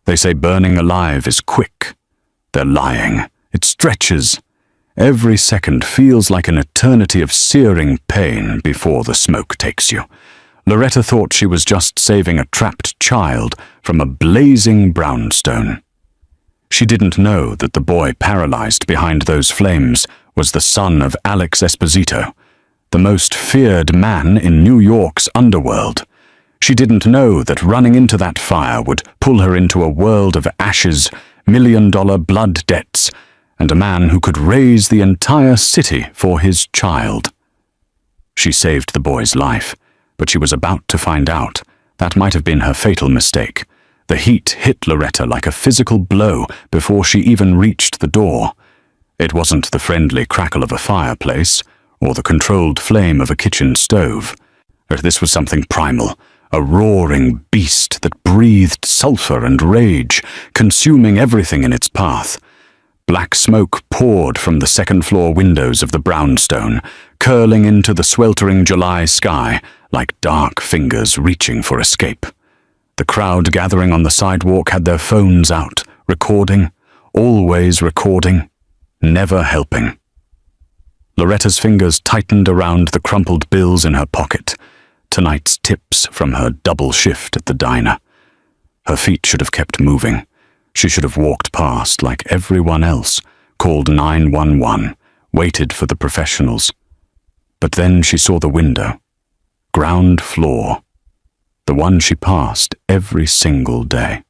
They say burning alive is quick. They're lying. It stretches. Every second feels like an eternity of searing pain before the smoke takes you. Loretta thought she was just saving a trapped child from a blazing brownstone. She didn't know that the boy paralyzed behind those flames was the son of Alex Esposito, the most feared man in New York's underworld. She didn't know that running into that fire would pull her into a world of ashes, million-dollar blood debts, and a man who could raise the entire city for his child. She saved the boy's life, but she was about to find out that might have been her fatal mistake. The heat hit Loretta like a physical blow before she even reached the door. It wasn't the friendly crackle of a fireplace or the controlled flame of a kitchen stove. This was something primal, a roaring beast that breathed sulfur and rage, consuming everything in its path. Black smoke poured from the second-floor windows of the brownstone, curling into the sweltering July sky like dark fingers reaching for escape. The crowd gathering on the sidewalk had their phones out, recording, always recording, never helping. Loretta's fingers tightened around the crumpled bills in her pocket, tonight's tips from her double shift at the diner. Her feet should have kept moving. She should have walked past like everyone else, called 911, waited for the professionals. But then she saw the window. Ground floor. The one she passed every single day.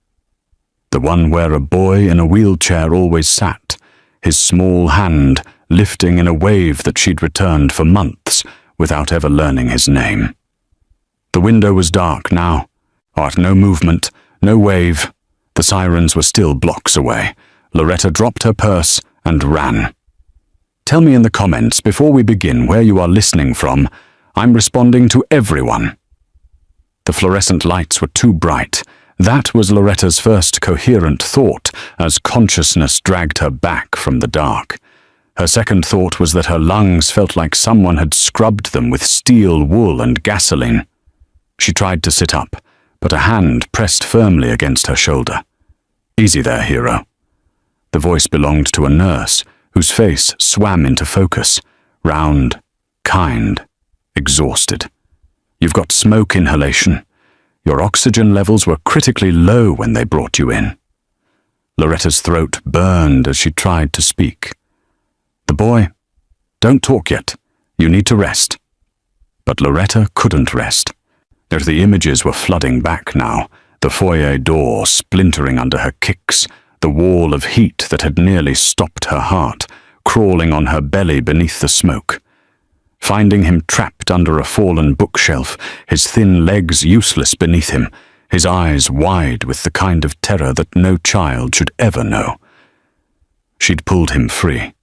The one where a boy in a wheelchair always sat, his small hand lifting in a wave that she'd returned for months without ever learning his name. The window was dark now. No movement, no wave. The sirens were still blocks away. Loretta dropped her purse and ran. Tell me in the comments before we begin where you are listening from. I'm responding to everyone. The fluorescent lights were too bright. That was Loretta's first coherent thought as consciousness dragged her back from the dark. Her second thought was that her lungs felt like someone had scrubbed them with steel wool and gasoline. She tried to sit up, but a hand pressed firmly against her shoulder. Easy there, hero. The voice belonged to a nurse whose face swam into focus, round, kind, exhausted. You've got smoke inhalation. Your oxygen levels were critically low when they brought you in. Loretta's throat burned as she tried to speak. The boy, don't talk yet. You need to rest. But Loretta couldn't rest. The images were flooding back now, the foyer door splintering under her kicks, the wall of heat that had nearly stopped her heart, crawling on her belly beneath the smoke. Finding him trapped under a fallen bookshelf, his thin legs useless beneath him, his eyes wide with the kind of terror that no child should ever know. She'd pulled him free.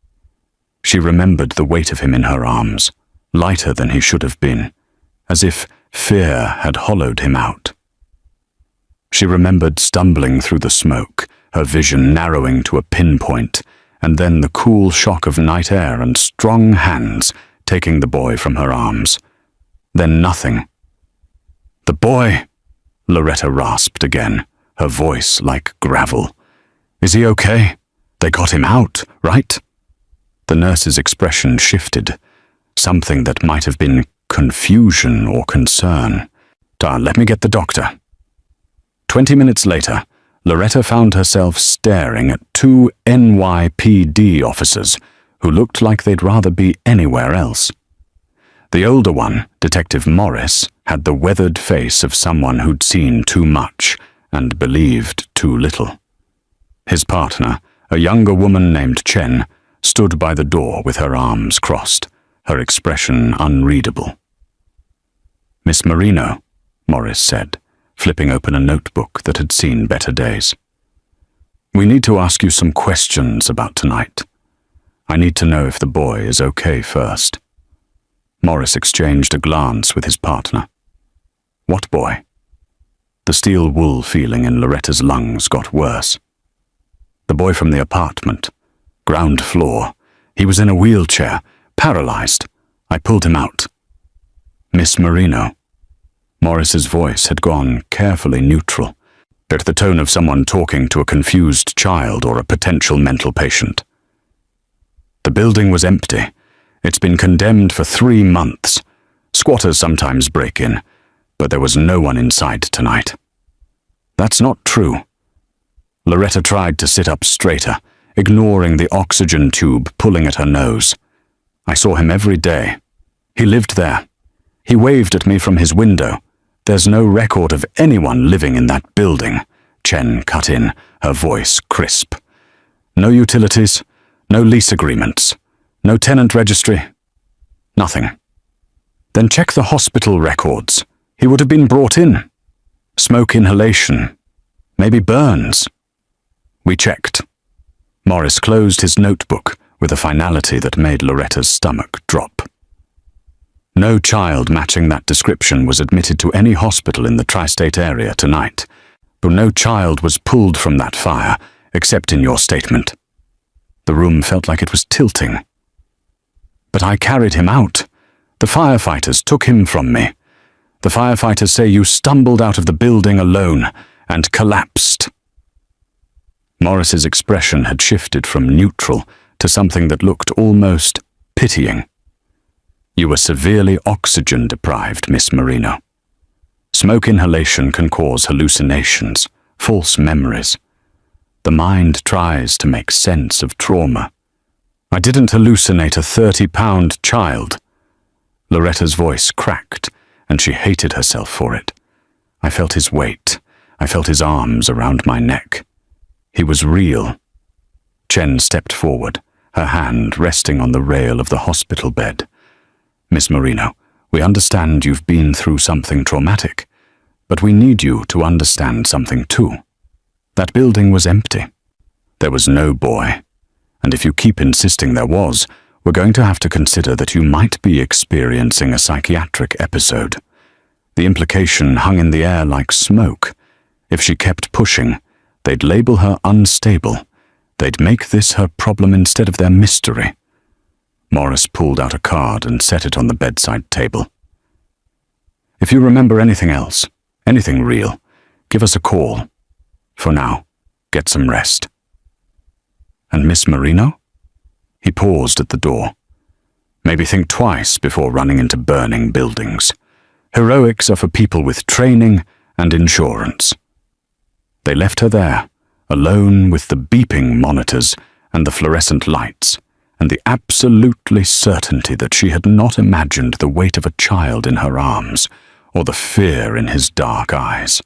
She remembered the weight of him in her arms, lighter than he should have been, as if fear had hollowed him out. She remembered stumbling through the smoke, her vision narrowing to a pinpoint, and then the cool shock of night air and strong hands taking the boy from her arms. Then nothing. The boy, Loretta rasped again, her voice like gravel. Is he okay? They got him out, right? The nurse's expression shifted, something that might have been confusion or concern. Let me get the doctor. 20 minutes later, Loretta found herself staring at two NYPD officers who looked like they'd rather be anywhere else. The older one, Detective Morris, had the weathered face of someone who'd seen too much and believed too little. His partner, a younger woman named Chen, stood by the door with her arms crossed, her expression unreadable. Miss Marino, Morris said, flipping open a notebook that had seen better days. We need to ask you some questions about tonight. I need to know if the boy is okay first. Morris exchanged a glance with his partner. What boy? The steel wool feeling in Loretta's lungs got worse. The boy from the apartment. Ground floor. He was in a wheelchair, paralyzed. I pulled him out. Miss Marino. Morris's voice had gone carefully neutral. at the tone of someone talking to a confused child or a potential mental patient. The building was empty. It's been condemned for 3 months. Squatters sometimes break in, but there was no one inside tonight. That's not true. Loretta tried to sit up straighter, ignoring the oxygen tube pulling at her nose. I saw him every day. He lived there. He waved at me from his window. There's no record of anyone living in that building, Chen cut in, her voice crisp. No utilities, no lease agreements, no tenant registry, nothing. Then check the hospital records. He would have been brought in. Smoke inhalation, maybe burns. We checked. Morris closed his notebook with a finality that made Loretta's stomach drop. No child matching that description was admitted to any hospital in the tri-state area tonight, but no child was pulled from that fire, except in your statement. The room felt like it was tilting. But I carried him out. The firefighters took him from me. The firefighters say you stumbled out of the building alone and collapsed. Morris's expression had shifted from neutral to something that looked almost pitying. You were severely oxygen deprived, Miss Marino. Smoke inhalation can cause hallucinations, false memories. The mind tries to make sense of trauma. I didn't hallucinate a 30-pound child. Loretta's voice cracked, and she hated herself for it. I felt his weight. I felt his arms around my neck. He was real. Chen stepped forward, her hand resting on the rail of the hospital bed. Miss Marino, we understand you've been through something traumatic, but we need you to understand something too. That building was empty. There was no boy. And if you keep insisting there was, we're going to have to consider that you might be experiencing a psychiatric episode. The implication hung in the air like smoke. If she kept pushing, they'd label her unstable. They'd make this her problem instead of their mystery. Morris pulled out a card and set it on the bedside table. If you remember anything else, anything real, give us a call. For now, get some rest. And Miss Marino? He paused at the door. Maybe think twice before running into burning buildings. Heroics are for people with training and insurance. They left her there, alone with the beeping monitors and the fluorescent lights, and the absolutely certainty that she had not imagined the weight of a child in her arms, or the fear in his dark eyes.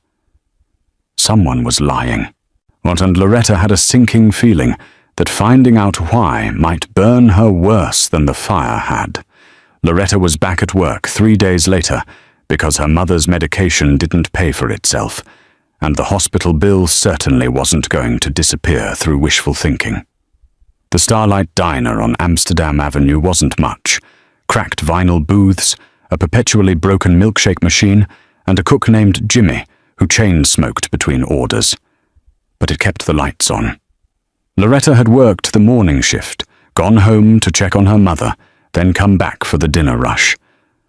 Someone was lying, and Loretta had a sinking feeling that finding out why might burn her worse than the fire had. Loretta was back at work 3 days later because her mother's medication didn't pay for itself, and the hospital bill certainly wasn't going to disappear through wishful thinking. The Starlight Diner on Amsterdam Avenue wasn't much. Cracked vinyl booths, a perpetually broken milkshake machine, and a cook named Jimmy who chain-smoked between orders. But it kept the lights on. Loretta had worked the morning shift, gone home to check on her mother, then come back for the dinner rush.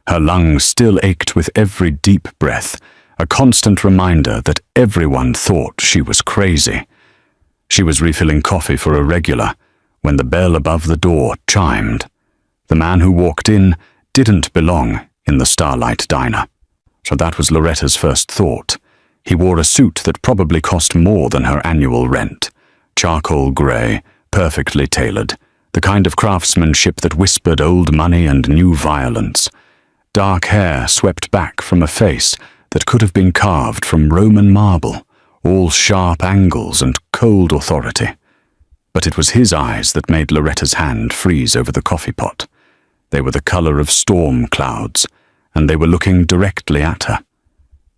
Her lungs still ached with every deep breath, a constant reminder that everyone thought she was crazy. She was refilling coffee for a regular when the bell above the door chimed. The man who walked in didn't belong in the Starlight Diner. So that was Loretta's first thought. He wore a suit that probably cost more than her annual rent. Charcoal grey, perfectly tailored, the kind of craftsmanship that whispered old money and new violence. Dark hair swept back from a face that could have been carved from Roman marble, all sharp angles and cold authority. But it was his eyes that made Loretta's hand freeze over the coffee pot. They were the colour of storm clouds, and they were looking directly at her.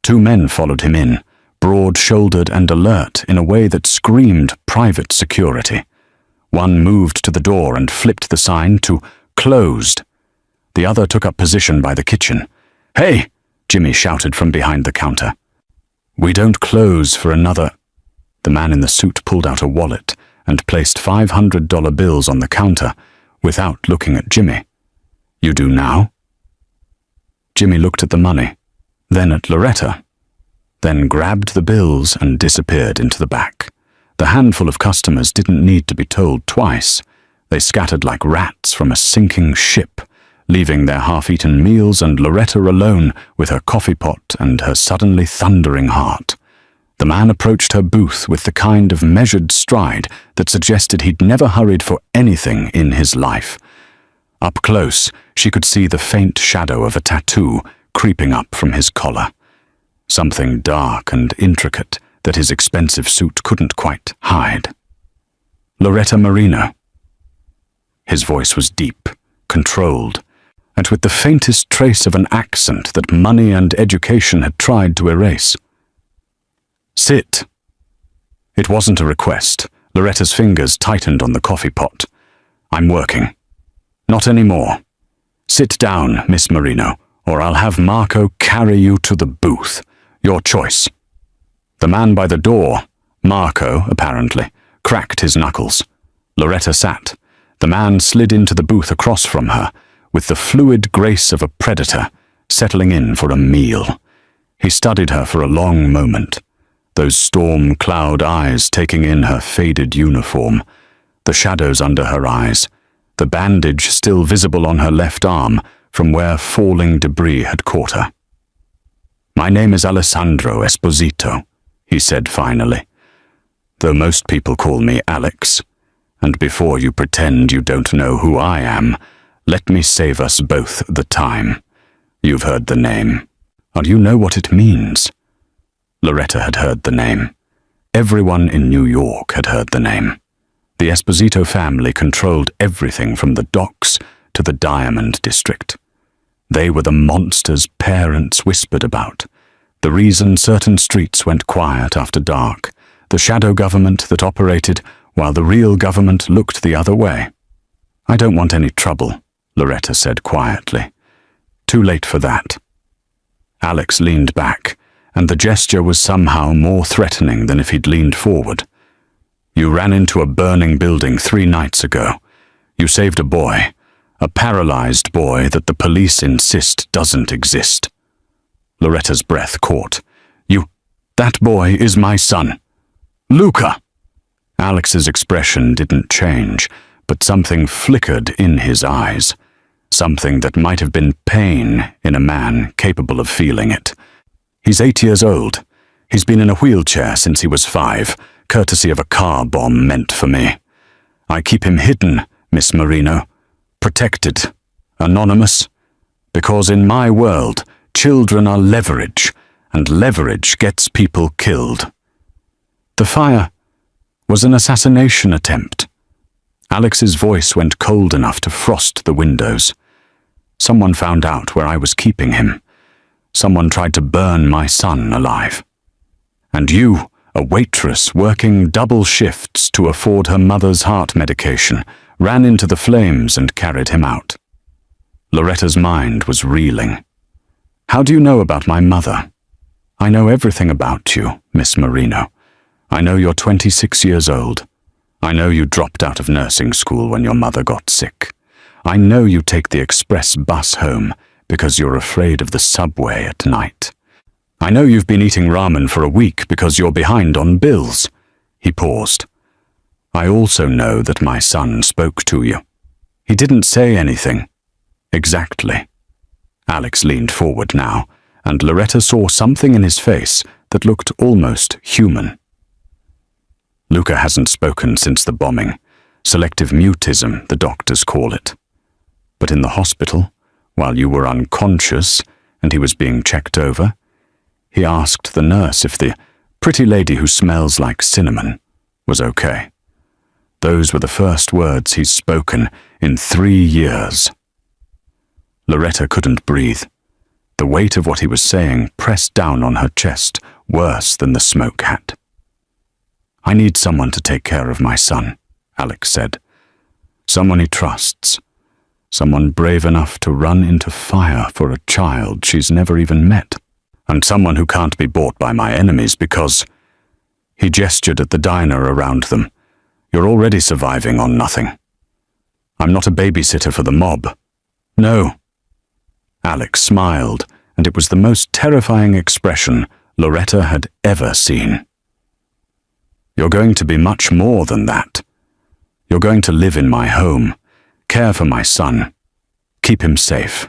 2 men followed him in, broad-shouldered and alert in a way that screamed private security. One moved to the door and flipped the sign to "Closed." The other took up position by the kitchen. "Hey!" Jimmy shouted from behind the counter. "We don't close for another—" The man in the suit pulled out a wallet and placed $500 bills on the counter without looking at Jimmy. "You do now?" Jimmy looked at the money, then at Loretta. then grabbed the bills and disappeared into the back. The handful of customers didn't need to be told twice. They scattered like rats from a sinking ship, leaving their half-eaten meals and Loretta alone with her coffee pot and her suddenly thundering heart. The man approached her booth with the kind of measured stride that suggested he'd never hurried for anything in his life. Up close, she could see the faint shadow of a tattoo creeping up from his collar. Something dark and intricate that his expensive suit couldn't quite hide. Loretta Marino. His voice was deep, controlled, and with the faintest trace of an accent that money and education had tried to erase. Sit. It wasn't a request. Loretta's fingers tightened on the coffee pot. I'm working. Not anymore. Sit down, Miss Marino, or I'll have Marco carry you to the booth. Your choice. The man by the door, Marco, apparently, cracked his knuckles. Loretta sat. The man slid into the booth across from her, with the fluid grace of a predator, settling in for a meal. He studied her for a long moment, those storm cloud eyes taking in her faded uniform, the shadows under her eyes, the bandage still visible on her left arm from where falling debris had caught her. My name is Alessandro Esposito, he said finally, though most people call me Alex, and before you pretend you don't know who I am, let me save us both the time. You've heard the name, and you know what it means. Loretta had heard the name. Everyone in New York had heard the name. The Esposito family controlled everything from the docks to the Diamond District. They were the monsters parents whispered about, the reason certain streets went quiet after dark, the shadow government that operated while the real government looked the other way. I don't want any trouble, Loretta said quietly. Too late for that. Alex leaned back, and the gesture was somehow more threatening than if he'd leaned forward. You ran into a burning building 3 nights ago. You saved a boy, a paralyzed boy that the police insist doesn't exist. Loretta's breath caught. That boy is my son. Luca! Alex's expression didn't change, but something flickered in his eyes. Something that might have been pain in a man capable of feeling it. He's 8 years old. He's been in a wheelchair since he was 5, courtesy of a car bomb meant for me. I keep him hidden, Miss Marino. Protected. Anonymous. Because in my world, children are leverage, and leverage gets people killed. The fire was an assassination attempt. Alex's voice went cold enough to frost the windows. Someone found out where I was keeping him. Someone tried to burn my son alive. And you, a waitress working double shifts to afford her mother's heart medication, ran into the flames and carried him out. Loretta's mind was reeling. How do you know about my mother? I know everything about you, Miss Marino. I know you're 26 years old. I know you dropped out of nursing school when your mother got sick. I know you take the express bus home because you're afraid of the subway at night. I know you've been eating ramen for a week because you're behind on bills. He paused. I also know that my son spoke to you. He didn't say anything. Exactly. Alex leaned forward now, and Loretta saw something in his face that looked almost human. Luca hasn't spoken since the bombing. Selective mutism, the doctors call it. But in the hospital, while you were unconscious and he was being checked over, he asked the nurse if the pretty lady who smells like cinnamon was okay. Those were the first words he's spoken in 3 years. Loretta couldn't breathe. The weight of what he was saying pressed down on her chest, worse than the smoke had. I need someone to take care of my son, Alex said. Someone he trusts. Someone brave enough to run into fire for a child she's never even met. And someone who can't be bought by my enemies because... He gestured at the diner around them. You're already surviving on nothing. I'm not a babysitter for the mob. No. Alex smiled, and it was the most terrifying expression Loretta had ever seen. "You're going to be much more than that. You're going to live in my home, care for my son, keep him safe.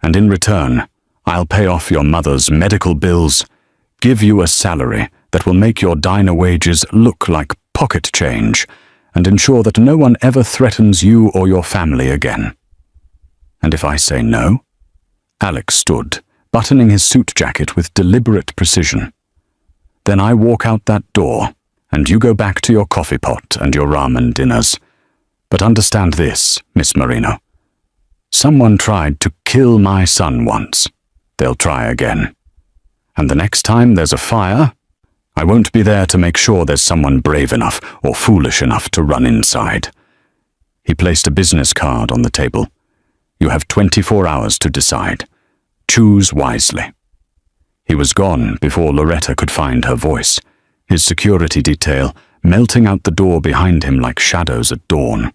And in return, I'll pay off your mother's medical bills, give you a salary that will make your diner wages look like pocket change, and ensure that no one ever threatens you or your family again. And if I say no?" Alex stood, buttoning his suit jacket with deliberate precision. "Then I walk out that door, and you go back to your coffee pot and your ramen dinners. But understand this, Miss Marino. Someone tried to kill my son once. They'll try again. And the next time there's a fire, I won't be there to make sure there's someone brave enough or foolish enough to run inside." He placed a business card on the table. "You have 24 hours to decide. Choose wisely." He was gone before Loretta could find her voice, his security detail melting out the door behind him like shadows at dawn.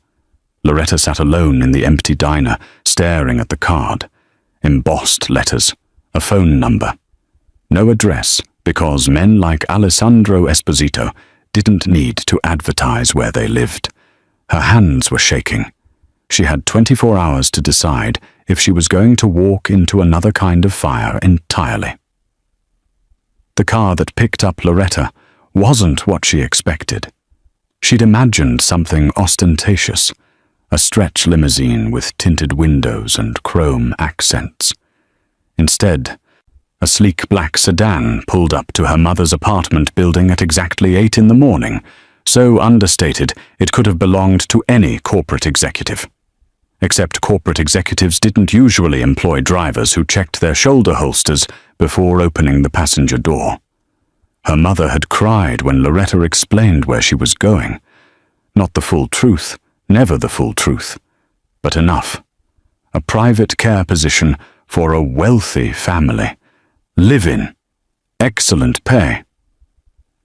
Loretta sat alone in the empty diner, staring at the card. Embossed letters, a phone number. No address, because men like Alessandro Esposito didn't need to advertise where they lived. Her hands were shaking. She had 24 hours to decide if she was going to walk into another kind of fire entirely. The car that picked up Loretta wasn't what she expected. She'd imagined something ostentatious, a stretch limousine with tinted windows and chrome accents. Instead, a sleek black sedan pulled up to her mother's apartment building at exactly 8 in the morning, so understated it could have belonged to any corporate executive. Except corporate executives didn't usually employ drivers who checked their shoulder holsters before opening the passenger door. Her mother had cried when Loretta explained where she was going. Not the full truth, never the full truth, but enough. A private care position for a wealthy family. Live-in. Excellent pay.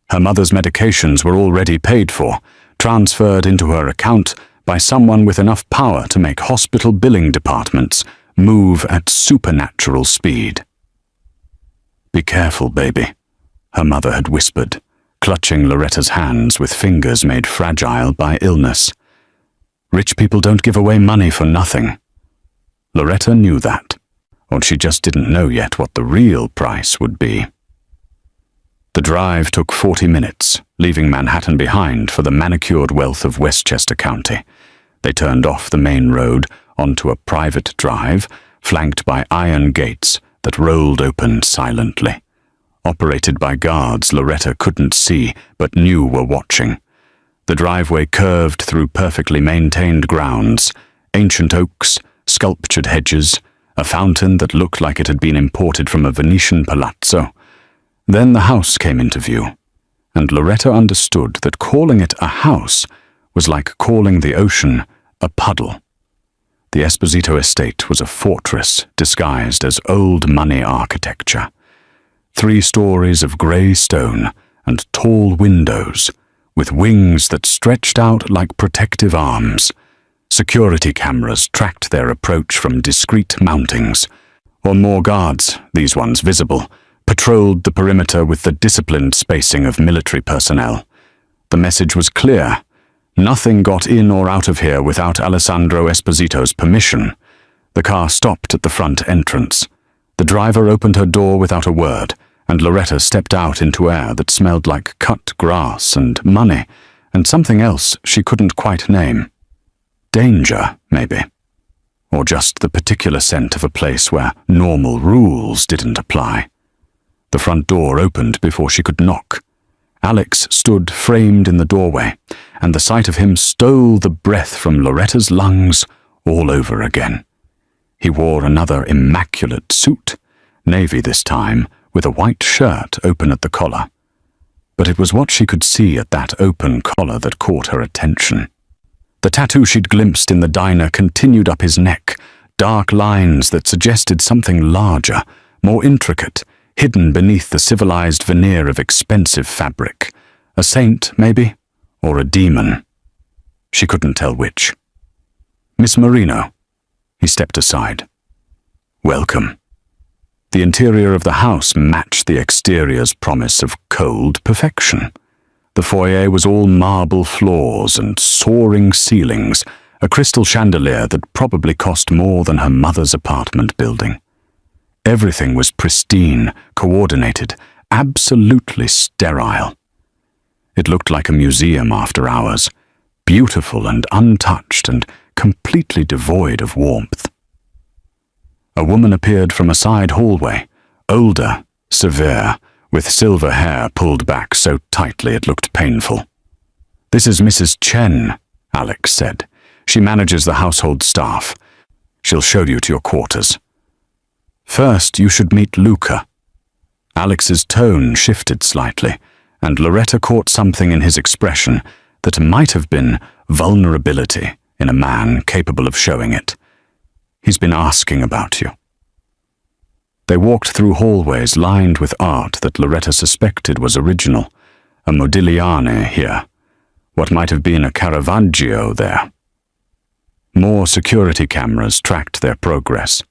Her mother's medications were already paid for, transferred into her account by someone with enough power to make hospital billing departments move at supernatural speed. "Be careful, baby," her mother had whispered, clutching Loretta's hands with fingers made fragile by illness. "Rich people don't give away money for nothing." Loretta knew that, or she just didn't know yet what the real price would be. The drive took 40 minutes, leaving Manhattan behind for the manicured wealth of Westchester County. They turned off the main road onto a private drive, flanked by iron gates that rolled open silently. Operated by guards Loretta couldn't see but knew were watching. The driveway curved through perfectly maintained grounds, ancient oaks, sculptured hedges, a fountain that looked like it had been imported from a Venetian palazzo. Then the house came into view, and Loretta understood that calling it a house was like calling the ocean a puddle. The Esposito estate was a fortress disguised as old money architecture. 3 stories of grey stone and tall windows, with wings that stretched out like protective arms. Security cameras tracked their approach from discreet mountings, or more guards, these ones visible, patrolled the perimeter with the disciplined spacing of military personnel. The message was clear. Nothing got in or out of here without Alessandro Esposito's permission. The car stopped at the front entrance. The driver opened her door without a word, and Loretta stepped out into air that smelled like cut grass and money, and something else she couldn't quite name. Danger, maybe. Or just the particular scent of a place where normal rules didn't apply. The front door opened before she could knock. Alex stood framed in the doorway, and the sight of him stole the breath from Loretta's lungs all over again. He wore another immaculate suit, navy this time, with a white shirt open at the collar. But it was what she could see at that open collar that caught her attention. The tattoo she'd glimpsed in the diner continued up his neck, dark lines that suggested something larger, more intricate, hidden beneath the civilized veneer of expensive fabric. A saint, maybe, or a demon. She couldn't tell which. "Miss Marino." He stepped aside. "Welcome." The interior of the house matched the exterior's promise of cold perfection. The foyer was all marble floors and soaring ceilings, a crystal chandelier that probably cost more than her mother's apartment building. Everything was pristine, coordinated, absolutely sterile. It looked like a museum after hours, beautiful and untouched and completely devoid of warmth. A woman appeared from a side hallway, older, severe, with silver hair pulled back so tightly it looked painful. "This is Mrs. Chen," Alex said. "She manages the household staff. She'll show you to your quarters. First, you should meet Luca." Alex's tone shifted slightly, and Loretta caught something in his expression that might have been vulnerability in a man capable of showing it. "He's been asking about you." They walked through hallways lined with art that Loretta suspected was original, a Modigliani here, what might have been a Caravaggio there. More security cameras tracked their progress.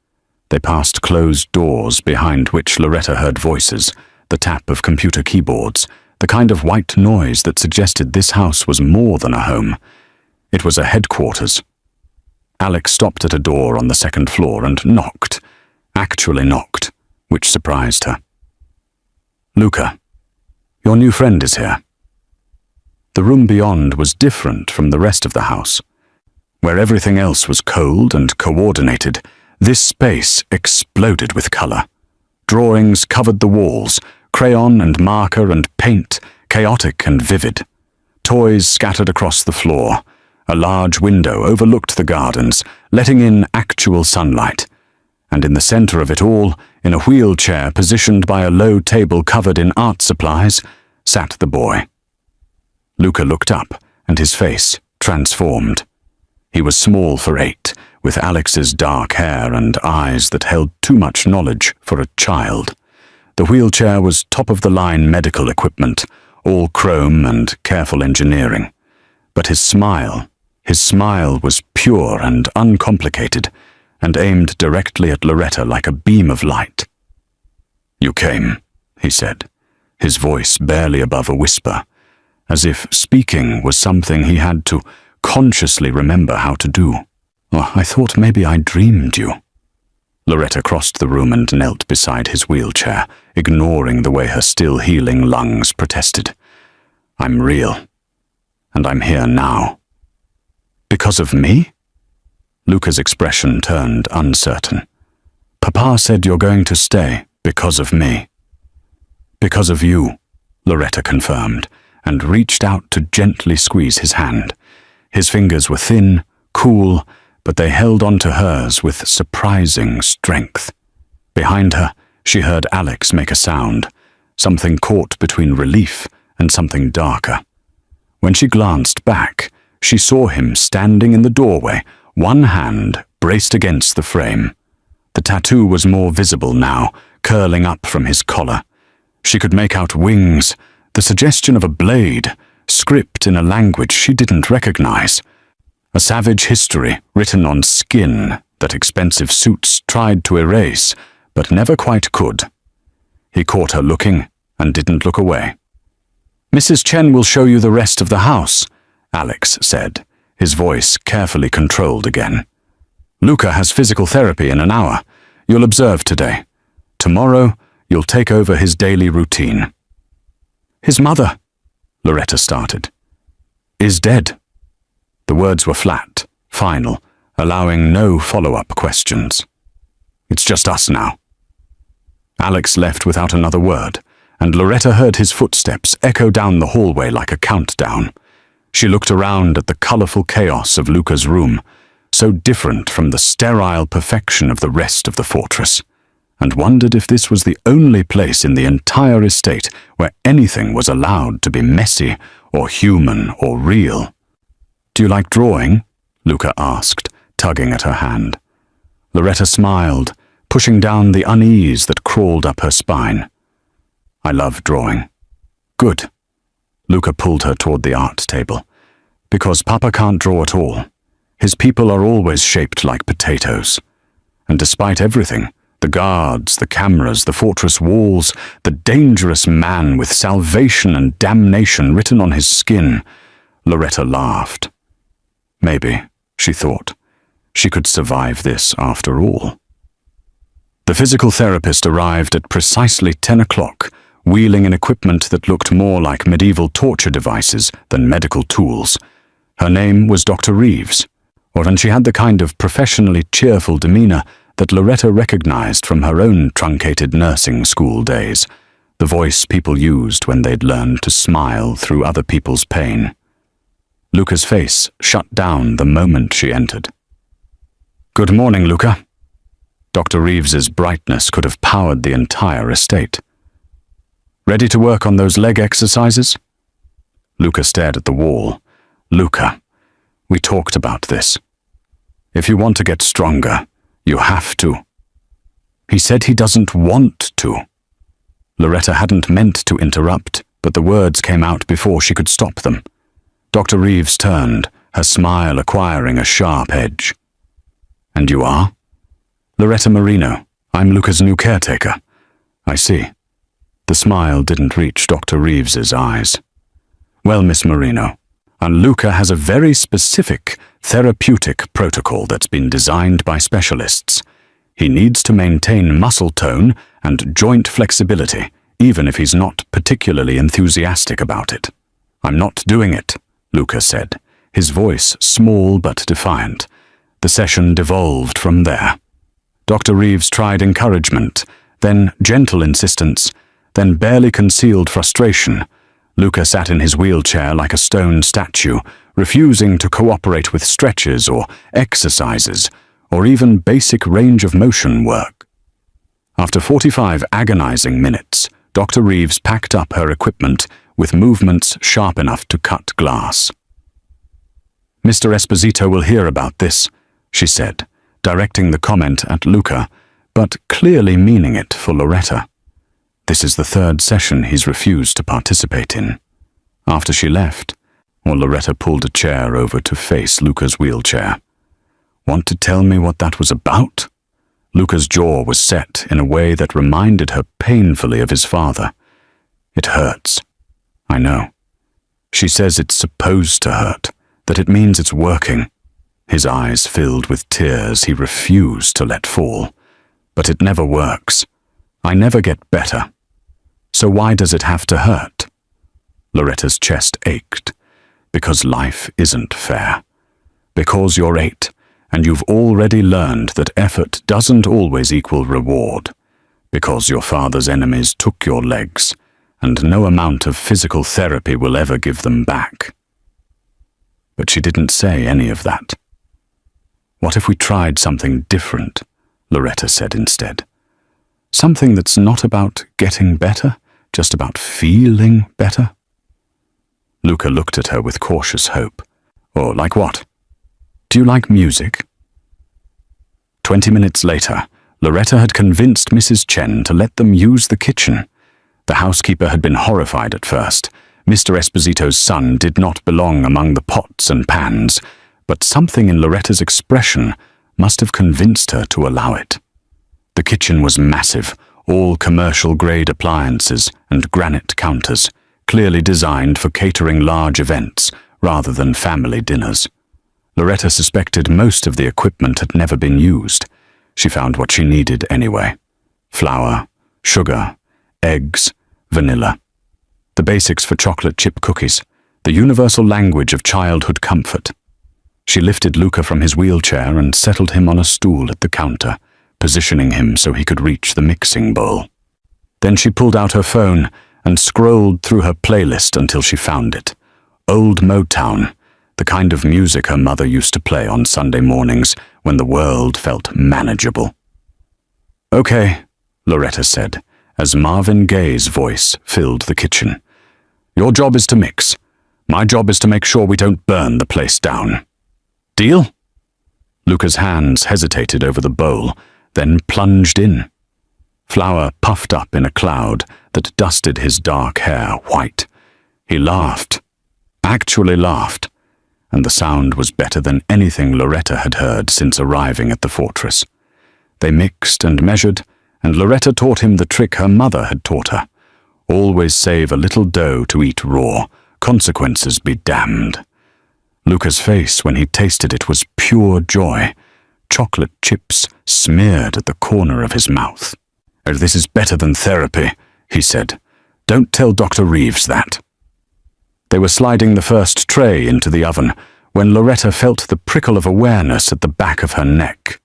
They passed closed doors behind which Loretta heard voices, the tap of computer keyboards, the kind of white noise that suggested this house was more than a home. It was a headquarters. Alex stopped at a door on the second floor and knocked, which surprised her. "Luca, your new friend is here." The room beyond was different from the rest of the house. Where everything else was cold and coordinated, this space exploded with color. Drawings covered the walls, crayon and marker and paint, chaotic and vivid. Toys scattered across the floor. A large window overlooked the gardens, letting in actual sunlight. And in the center of it all, in a wheelchair positioned by a low table covered in art supplies, sat the boy. Luca looked up, and his face transformed. He was small for 8, with Alex's dark hair and eyes that held too much knowledge for a child. The wheelchair was top-of-the-line medical equipment, all chrome and careful engineering. But his smile was pure and uncomplicated, and aimed directly at Loretta like a beam of light. "You came," he said, his voice barely above a whisper, as if speaking was something he had to consciously remember how to do. "Oh, I thought maybe I dreamed you." Loretta crossed the room and knelt beside his wheelchair, ignoring the way her still healing lungs protested. "I'm real, and I'm here now." "Because of me?" Luca's expression turned uncertain. "Papa said you're going to stay because of me." "Because of you," Loretta confirmed, and reached out to gently squeeze his hand. His fingers were thin, cool, but they held onto hers with surprising strength. Behind her, she heard Alex make a sound, something caught between relief and something darker. When she glanced back, she saw him standing in the doorway, one hand braced against the frame. The tattoo was more visible now, curling up from his collar. She could make out wings, the suggestion of a blade, script in a language she didn't recognize. A savage history written on skin that expensive suits tried to erase, but never quite could. He caught her looking and didn't look away. "Mrs. Chen will show you the rest of the house," Alex said, his voice carefully controlled again. "Luca has physical therapy in an hour. You'll observe today. Tomorrow, you'll take over his daily routine." "His mother," Loretta started, "is dead." The words were flat, final, allowing no follow-up questions. "It's just us now." Alex left without another word, and Loretta heard his footsteps echo down the hallway like a countdown. She looked around at the colorful chaos of Luca's room, so different from the sterile perfection of the rest of the fortress, and wondered if this was the only place in the entire estate where anything was allowed to be messy or human or real. "Do you like drawing?" Luca asked, tugging at her hand. Loretta smiled, pushing down the unease that crawled up her spine. "I love drawing." "Good." Luca pulled her toward the art table. "Because Papa can't draw at all. His people are always shaped like potatoes. And despite everything, The guards, the cameras, the fortress walls, the dangerous man with salvation and damnation written on his skin. Loretta laughed. Maybe, she thought, she could survive this after all. The physical therapist arrived at precisely 10 o'clock, wheeling in equipment that looked more like medieval torture devices than medical tools. Her name was Dr. Reeves, and she had the kind of professionally cheerful demeanor that Loretta recognized from her own truncated nursing school days, the voice people used when they'd learned to smile through other people's pain. Luca's face shut down the moment she entered. "Good morning, Luca." Dr. Reeves's brightness could have powered the entire estate. "Ready to work on those leg exercises?" Luca stared at the wall. "Luca, we talked about this. If you want to get stronger, you have to." "He said he doesn't want to." Loretta hadn't meant to interrupt, but the words came out before she could stop them. Dr. Reeves turned, her smile acquiring a sharp edge. "And you are?" "Loretta Marino. I'm Luca's new caretaker." "I see." The smile didn't reach Dr. Reeves's eyes. "Well, Miss Marino, and Luca has a very specific therapeutic protocol that's been designed by specialists. He needs to maintain muscle tone and joint flexibility, even if he's not particularly enthusiastic about it." "I'm not doing it," Luca said, his voice small but defiant. The session devolved from there. Dr. Reeves tried encouragement, then gentle insistence, then barely concealed frustration. Luca sat in his wheelchair like a stone statue, refusing to cooperate with stretches or exercises, or even basic range of motion work. After 45 agonizing minutes, Dr. Reeves packed up her equipment with movements sharp enough to cut glass. "Mr. Esposito will hear about this," she said, directing the comment at Luca, but clearly meaning it for Loretta. This is the third session he's refused to participate in. After she left, Loretta pulled a chair over to face Luca's wheelchair. "Want to tell me what that was about?" Luca's jaw was set in a way that reminded her painfully of his father. "It hurts. I know. She says it's supposed to hurt, that it means it's working." His eyes filled with tears he refused to let fall. "But it never works. I never get better. So why does it have to hurt?" Loretta's chest ached. "Because life isn't fair. Because you're 8, and you've already learned that effort doesn't always equal reward. Because your father's enemies took your legs, and no amount of physical therapy will ever give them back." But she didn't say any of that. "What if we tried something different?" Loretta said instead. "Something that's not about getting better, just about feeling better?" Luca looked at her with cautious hope. "Or like what? Do you like music?" 20 minutes later, Loretta had convinced Mrs. Chen to let them use the kitchen. The housekeeper had been horrified at first. Mr. Esposito's son did not belong among the pots and pans, but something in Loretta's expression must have convinced her to allow it. The kitchen was massive, all commercial-grade appliances and granite counters, clearly designed for catering large events rather than family dinners. Loretta suspected most of the equipment had never been used. She found what she needed anyway: flour, sugar, eggs, vanilla. The basics for chocolate chip cookies, the universal language of childhood comfort. She lifted Luca from his wheelchair and settled him on a stool at the counter, positioning him so he could reach the mixing bowl. Then she pulled out her phone and scrolled through her playlist until she found it. Old Motown, the kind of music her mother used to play on Sunday mornings when the world felt manageable. "Okay," Loretta said, as Marvin Gaye's voice filled the kitchen. "Your job is to mix. My job is to make sure we don't burn the place down. Deal?" Luca's hands hesitated over the bowl, then plunged in. Flour puffed up in a cloud that dusted his dark hair white. He laughed, actually laughed, and the sound was better than anything Loretta had heard since arriving at the fortress. They mixed and measured, and Loretta taught him the trick her mother had taught her. Always save a little dough to eat raw, consequences be damned. Luca's face when he tasted it was pure joy. Chocolate chips smeared at the corner of his mouth. "Oh, this is better than therapy," he said. "Don't tell Dr. Reeves that." They were sliding the first tray into the oven when Loretta felt the prickle of awareness at the back of her neck.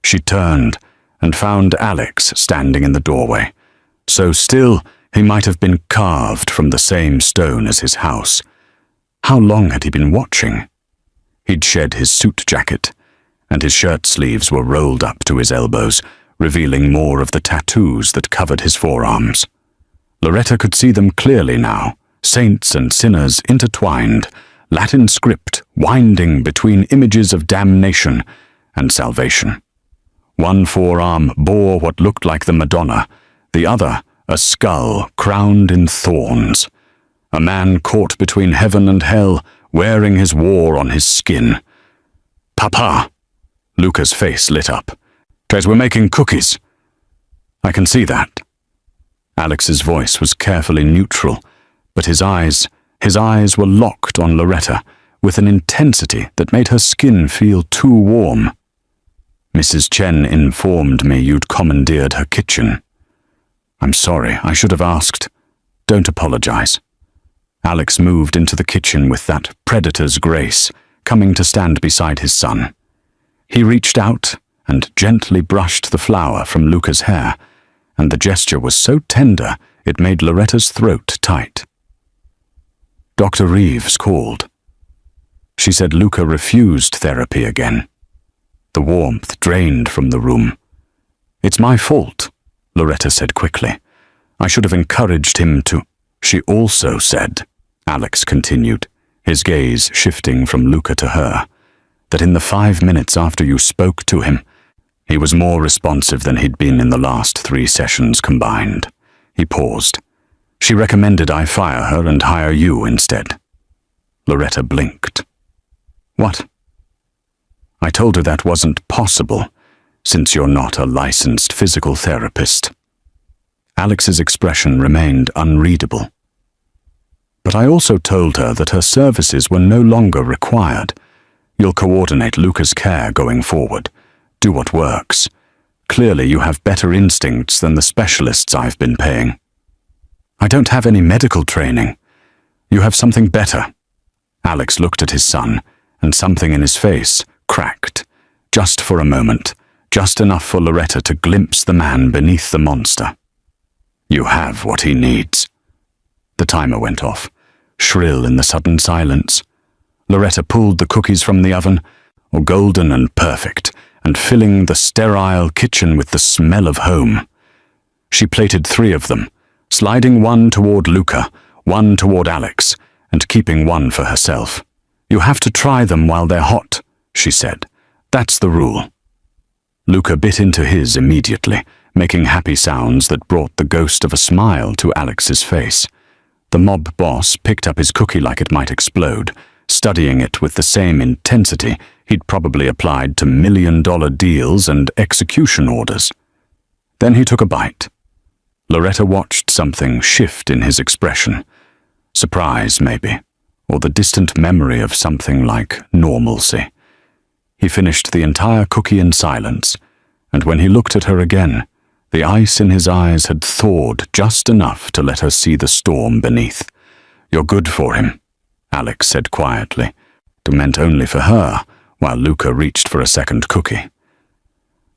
She turned and found Alex standing in the doorway. So still, he might have been carved from the same stone as his house. How long had he been watching? He'd shed his suit jacket, and his shirt sleeves were rolled up to his elbows, revealing more of the tattoos that covered his forearms. Loretta could see them clearly now, saints and sinners intertwined, Latin script winding between images of damnation and salvation. One forearm bore what looked like the Madonna, the other a skull crowned in thorns. A man caught between heaven and hell, wearing his war on his skin. "Papa!" Luca's face lit up. "'Cause we're making cookies." "I can see that." Alex's voice was carefully neutral, but his eyes were locked on Loretta with an intensity that made her skin feel too warm. "Mrs. Chen informed me you'd commandeered her kitchen." "I'm sorry, I should have asked." "Don't apologize." Alex moved into the kitchen with that predator's grace, coming to stand beside his son. He reached out and gently brushed the flour from Luca's hair, and the gesture was so tender it made Loretta's throat tight. Dr. Reeves called. She said Luca refused therapy again. The warmth drained from the room. "It's my fault," Loretta said quickly. "I should have encouraged him to—" "She also said," Alex continued, his gaze shifting from Luca to her, "that in the 5 minutes after you spoke to him, he was more responsive than he'd been in the last 3 sessions combined." He paused. "She recommended I fire her and hire you instead." Loretta blinked. "What?" "I told her that wasn't possible, since you're not a licensed physical therapist." Alex's expression remained unreadable. "But I also told her that her services were no longer required. You'll coordinate Luca's care going forward. Do what works. Clearly you have better instincts than the specialists I've been paying." "I don't have any medical training." "You have something better." Alex looked at his son, and something in his face cracked, just for a moment, just enough for Loretta to glimpse the man beneath the monster. "You have what he needs." The timer went off, shrill in the sudden silence. Loretta pulled the cookies from the oven, golden and perfect, and filling the sterile kitchen with the smell of home. She plated 3 of them, sliding one toward Luca, one toward Alex, and keeping one for herself. "You have to try them while they're hot," she said. "That's the rule." Luca bit into his immediately, making happy sounds that brought the ghost of a smile to Alex's face. The mob boss picked up his cookie like it might explode, studying it with the same intensity he'd probably applied to million-dollar deals and execution orders. Then he took a bite. Loretta watched something shift in his expression. Surprise, maybe, or the distant memory of something like normalcy. He finished the entire cookie in silence, and when he looked at her again, the ice in his eyes had thawed just enough to let her see the storm beneath. "You're good for him," Alex said quietly, meant only for her, while Luca reached for a second cookie.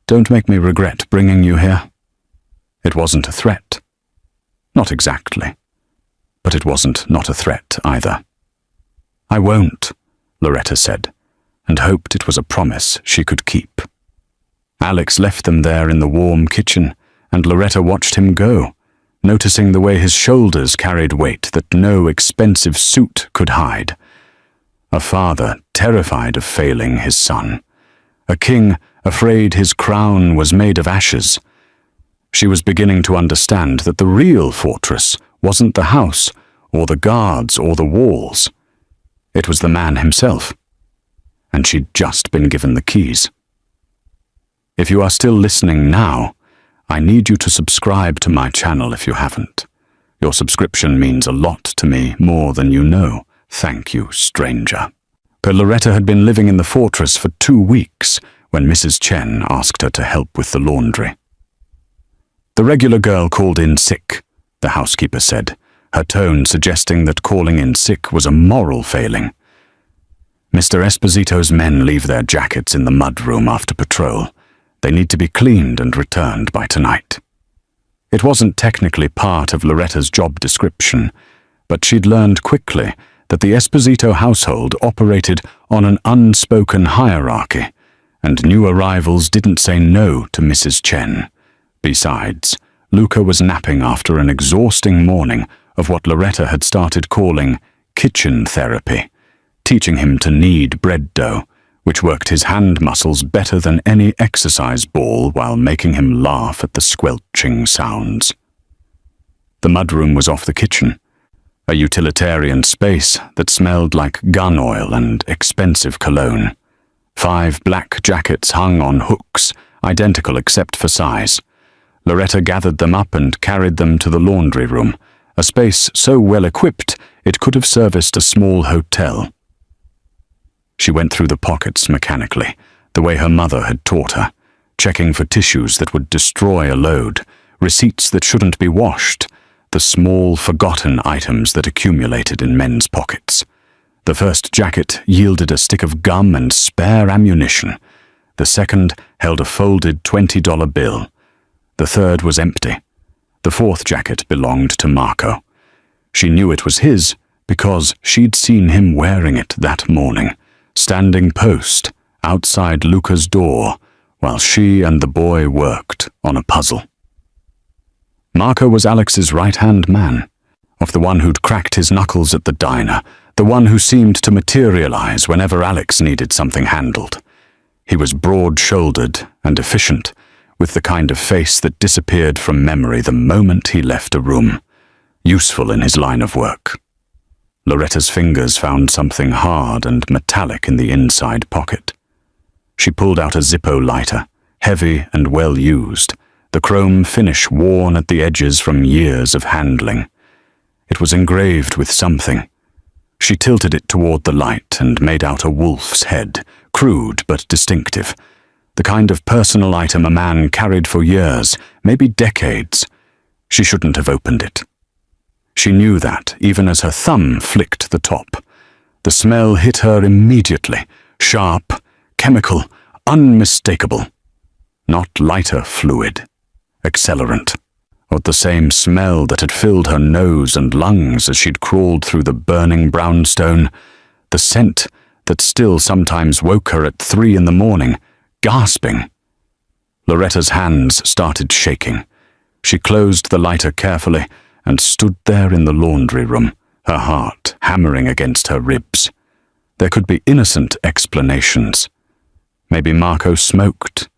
"Don't make me regret bringing you here." It wasn't a threat. Not exactly. But it wasn't not a threat either. "I won't," Loretta said, and hoped it was a promise she could keep. Alex left them there in the warm kitchen, and Loretta watched him go, noticing the way his shoulders carried weight that no expensive suit could hide. A father terrified of failing his son. A king afraid his crown was made of ashes. She was beginning to understand that the real fortress wasn't the house, or the guards, or the walls. It was the man himself. And she'd just been given the keys. If you are still listening now, I need you to subscribe to my channel if you haven't. Your subscription means a lot to me, more than you know. Thank you, stranger." But Loretta had been living in the fortress for 2 weeks when Mrs. Chen asked her to help with the laundry. The regular girl called in sick, the housekeeper said, her tone suggesting that calling in sick was a moral failing. "Mr. Esposito's men leave their jackets in the mudroom after patrol. They need to be cleaned and returned by tonight." It wasn't technically part of Loretta's job description, but she'd learned quickly that the Esposito household operated on an unspoken hierarchy, and new arrivals didn't say no to Mrs. Chen. Besides, Luca was napping after an exhausting morning of what Loretta had started calling kitchen therapy, teaching him to knead bread dough, which worked his hand muscles better than any exercise ball while making him laugh at the squelching sounds. The mudroom was off the kitchen, a utilitarian space that smelled like gun oil and expensive cologne. 5 black jackets hung on hooks, identical except for size. Loretta gathered them up and carried them to the laundry room, a space so well equipped it could have serviced a small hotel. She went through the pockets mechanically, the way her mother had taught her, checking for tissues that would destroy a load, receipts that shouldn't be washed, the small, forgotten items that accumulated in men's pockets. The first jacket yielded a stick of gum and spare ammunition. The second held a folded $20 bill. The third was empty. The fourth jacket belonged to Marco. She knew it was his because she'd seen him wearing it that morning, standing post outside Luca's door while she and the boy worked on a puzzle. Marco was Alex's right-hand man, of the one who'd cracked his knuckles at the diner, the one who seemed to materialize whenever Alex needed something handled. He was broad-shouldered and efficient, with the kind of face that disappeared from memory the moment he left a room, useful in his line of work. Loretta's fingers found something hard and metallic in the inside pocket. She pulled out a Zippo lighter, heavy and well used, the chrome finish worn at the edges from years of handling. It was engraved with something. She tilted it toward the light and made out a wolf's head, crude but distinctive, the kind of personal item a man carried for years, maybe decades. She shouldn't have opened it. She knew that, even as her thumb flicked the top. The smell hit her immediately, sharp, chemical, unmistakable. Not lighter fluid, accelerant, or the same smell that had filled her nose and lungs as she'd crawled through the burning brownstone, the scent that still sometimes woke her at 3 in the morning, gasping. Loretta's hands started shaking. She closed the lighter carefully and stood there in the laundry room, her heart hammering against her ribs. There could be innocent explanations. Maybe Marco smoked.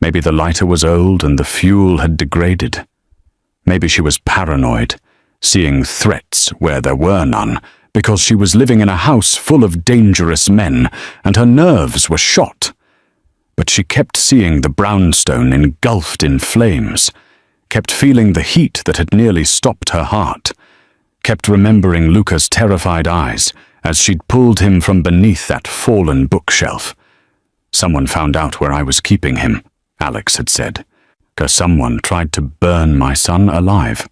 Maybe the lighter was old and the fuel had degraded. Maybe she was paranoid, seeing threats where there were none, because she was living in a house full of dangerous men, and her nerves were shot. But she kept seeing the brownstone engulfed in flames, kept feeling the heat that had nearly stopped her heart, kept remembering Luca's terrified eyes as she'd pulled him from beneath that fallen bookshelf. "Someone found out where I was keeping him," Alex had said, "'cause someone tried to burn my son alive."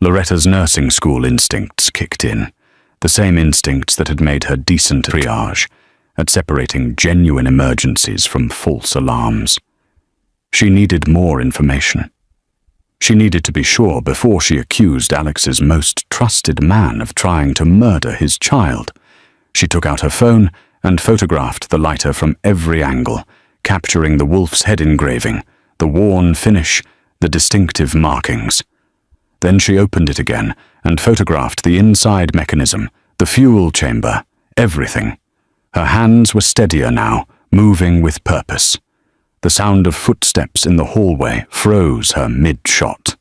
Loretta's nursing school instincts kicked in, the same instincts that had made her decent at triage, at separating genuine emergencies from false alarms. She needed more information. She needed to be sure before she accused Alex's most trusted man of trying to murder his child. She took out her phone and photographed the lighter from every angle, capturing the wolf's head engraving, the worn finish, the distinctive markings. Then she opened it again and photographed the inside mechanism, the fuel chamber, everything. Her hands were steadier now, moving with purpose. The sound of footsteps in the hallway froze her mid-shot.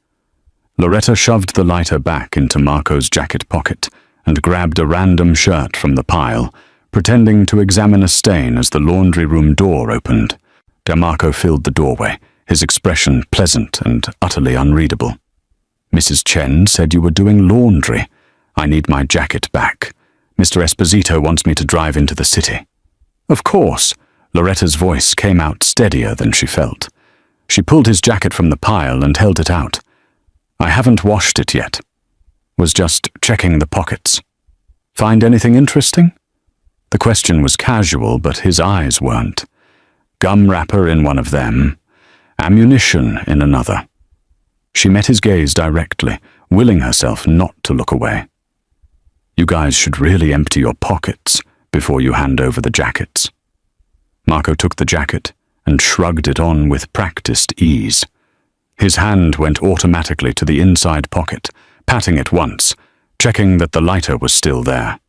Loretta shoved the lighter back into Marco's jacket pocket and grabbed a random shirt from the pile, pretending to examine a stain as the laundry room door opened. Marco filled the doorway, his expression pleasant and utterly unreadable. "Mrs. Chen said you were doing laundry. I need my jacket back. Mr. Esposito wants me to drive into the city." "Of course." Loretta's voice came out steadier than she felt. She pulled his jacket from the pile and held it out. "I haven't washed it yet. Was just checking the pockets. Find anything interesting?" The question was casual, but his eyes weren't. Gum wrapper in one of them, ammunition in another. She met his gaze directly, willing herself not to look away. "You guys should really empty your pockets before you hand over the jackets." Marco took the jacket and shrugged it on with practiced ease. His hand went automatically to the inside pocket, patting it once, checking that the lighter was still there.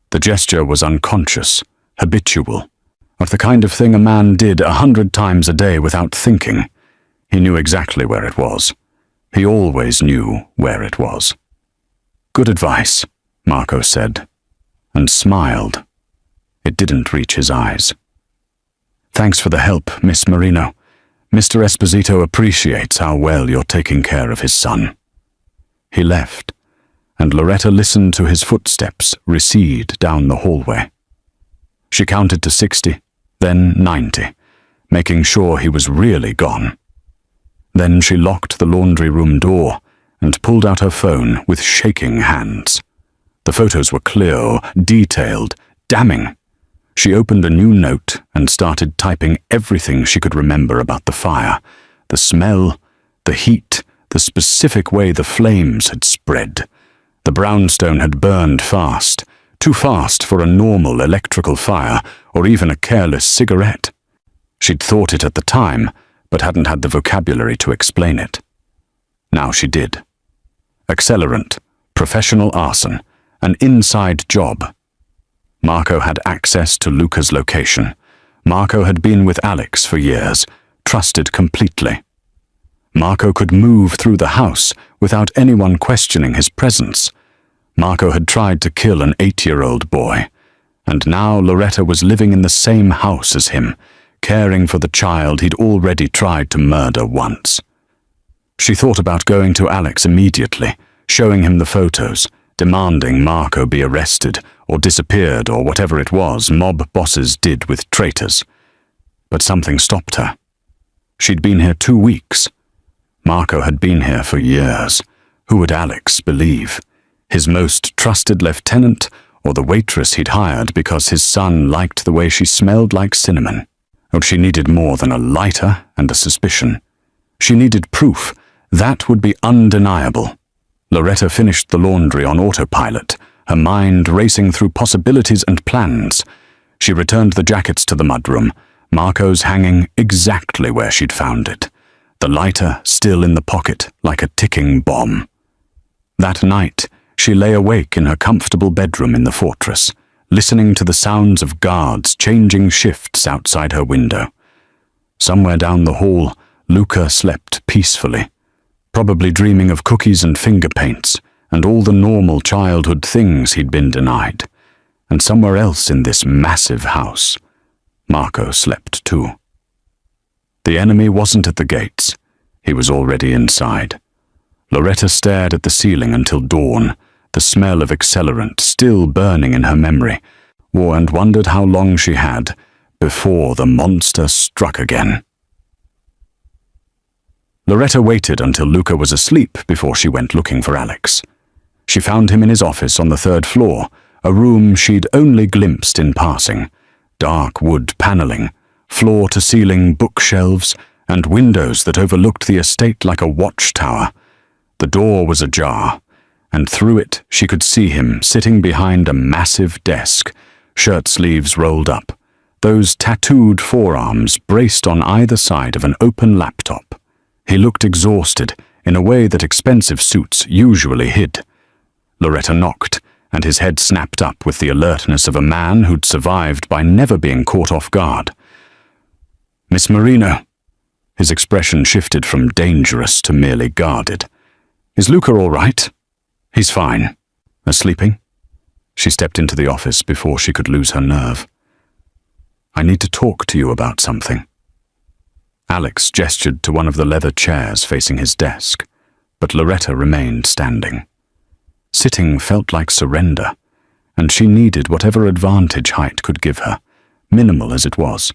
The gesture was unconscious, habitual, of the kind of thing a man did 100 times a day without thinking. He knew exactly where it was. He always knew where it was. "Good advice," Marco said, and smiled. It didn't reach his eyes. "Thanks for the help, Miss Marino. Mr. Esposito appreciates how well you're taking care of his son." He left, and Loretta listened to his footsteps recede down the hallway. She counted to 60, then 90, making sure he was really gone. Then she locked the laundry room door and pulled out her phone with shaking hands. The photos were clear, detailed, damning. She opened a new note and started typing everything she could remember about the fire, the smell, the heat, the specific way the flames had spread. The brownstone had burned fast, too fast for a normal electrical fire or even a careless cigarette. She'd thought it at the time, but hadn't had the vocabulary to explain it. Now she did. Accelerant, professional arson, an inside job. Marco had access to Luca's location. Marco had been with Alex for years, trusted completely. Marco could move through the house without anyone questioning his presence. Marco had tried to kill an 8-year-old boy, and now Loretta was living in the same house as him, caring for the child he'd already tried to murder once. She thought about going to Alex immediately, showing him the photos, demanding Marco be arrested or disappeared or whatever it was mob bosses did with traitors. But something stopped her. She'd been here 2 weeks. Marco had been here for years. Who would Alex believe? His most trusted lieutenant or the waitress he'd hired because his son liked the way she smelled like cinnamon? Or she needed more than a lighter and a suspicion. She needed proof. That would be undeniable. Loretta finished the laundry on autopilot, her mind racing through possibilities and plans. She returned the jackets to the mudroom, Marco's hanging exactly where she'd found it, the lighter still in the pocket like a ticking bomb. That night, she lay awake in her comfortable bedroom in the fortress, listening to the sounds of guards changing shifts outside her window. Somewhere down the hall, Luca slept peacefully, probably dreaming of cookies and finger paints and all the normal childhood things he'd been denied. And somewhere else in this massive house, Marco slept too. The enemy wasn't at the gates. He was already inside. Loretta stared at the ceiling until dawn, the smell of accelerant still burning in her memory, and wondered how long she had before the monster struck again. Loretta waited until Luca was asleep before she went looking for Alex. She found him in his office on the 3rd floor, a room she'd only glimpsed in passing. Dark wood paneling, floor-to-ceiling bookshelves, and windows that overlooked the estate like a watchtower. The door was ajar, and through it she could see him sitting behind a massive desk, shirt sleeves rolled up, those tattooed forearms braced on either side of an open laptop. He looked exhausted in a way that expensive suits usually hid. Loretta knocked, and his head snapped up with the alertness of a man who'd survived by never being caught off guard. "Miss Marino." His expression shifted from dangerous to merely guarded. "Is Luca all right?" "He's fine." "Sleeping?" She stepped into the office before she could lose her nerve. "I need to talk to you about something." Alex gestured to one of the leather chairs facing his desk, but Loretta remained standing. Sitting felt like surrender, and she needed whatever advantage height could give her, minimal as it was.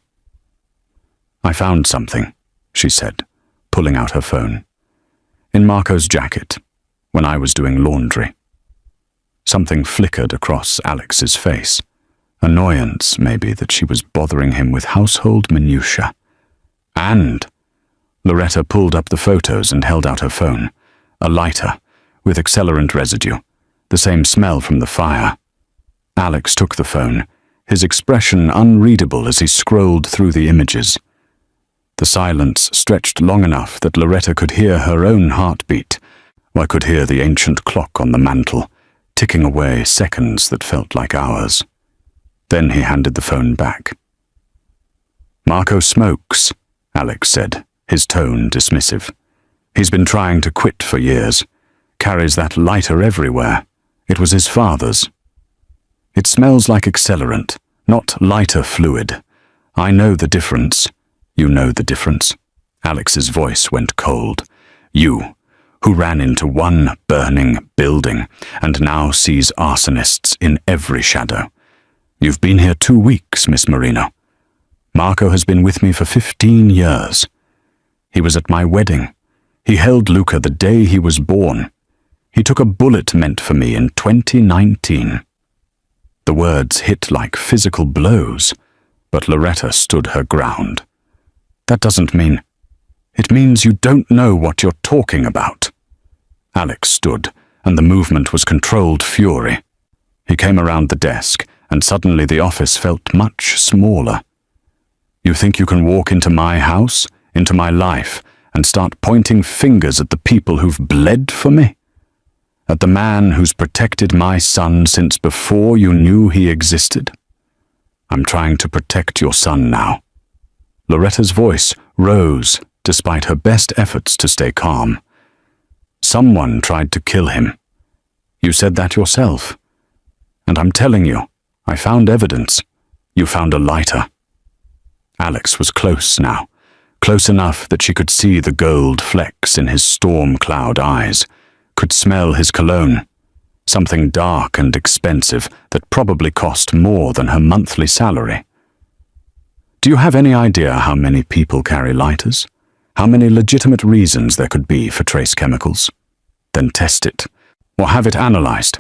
"I found something," she said, pulling out her phone. "In Marco's jacket, when I was doing laundry." Something flickered across Alex's face. Annoyance, maybe, that she was bothering him with household minutiae. And Loretta pulled up the photos and held out her phone. A lighter, with accelerant residue, the same smell from the fire. Alex took the phone, his expression unreadable as he scrolled through the images. The silence stretched long enough that Loretta could hear her own heartbeat, or could hear the ancient clock on the mantel, ticking away seconds that felt like hours. Then he handed the phone back. "Marco smokes," Alex said, his tone dismissive. "He's been trying to quit for years. Carries that lighter everywhere. It was his father's. It smells like accelerant, not lighter fluid. I know the difference. You know the difference." Alex's voice went cold. "You, who ran into one burning building and now sees arsonists in every shadow. You've been here 2 weeks, Miss Marino. Marco has been with me for 15 years. He was at my wedding. He held Luca the day he was born. He took a bullet meant for me in 2019. The words hit like physical blows, but Loretta stood her ground. "That doesn't mean... It means you don't know what you're talking about." Alex stood, and the movement was controlled fury. He came around the desk, and suddenly the office felt much smaller. "You think you can walk into my house, into my life, and start pointing fingers at the people who've bled for me? At the man who's protected my son since before you knew he existed? I'm trying to protect your son now." Loretta's voice rose despite her best efforts to stay calm. "Someone tried to kill him. You said that yourself. And I'm telling you, I found evidence. You found a lighter." Alex was close now, close enough that she could see the gold flecks in his storm cloud eyes, could smell his cologne, something dark and expensive that probably cost more than her monthly salary. "Do you have any idea how many people carry lighters? How many legitimate reasons there could be for trace chemicals? Then test it, or have it analyzed.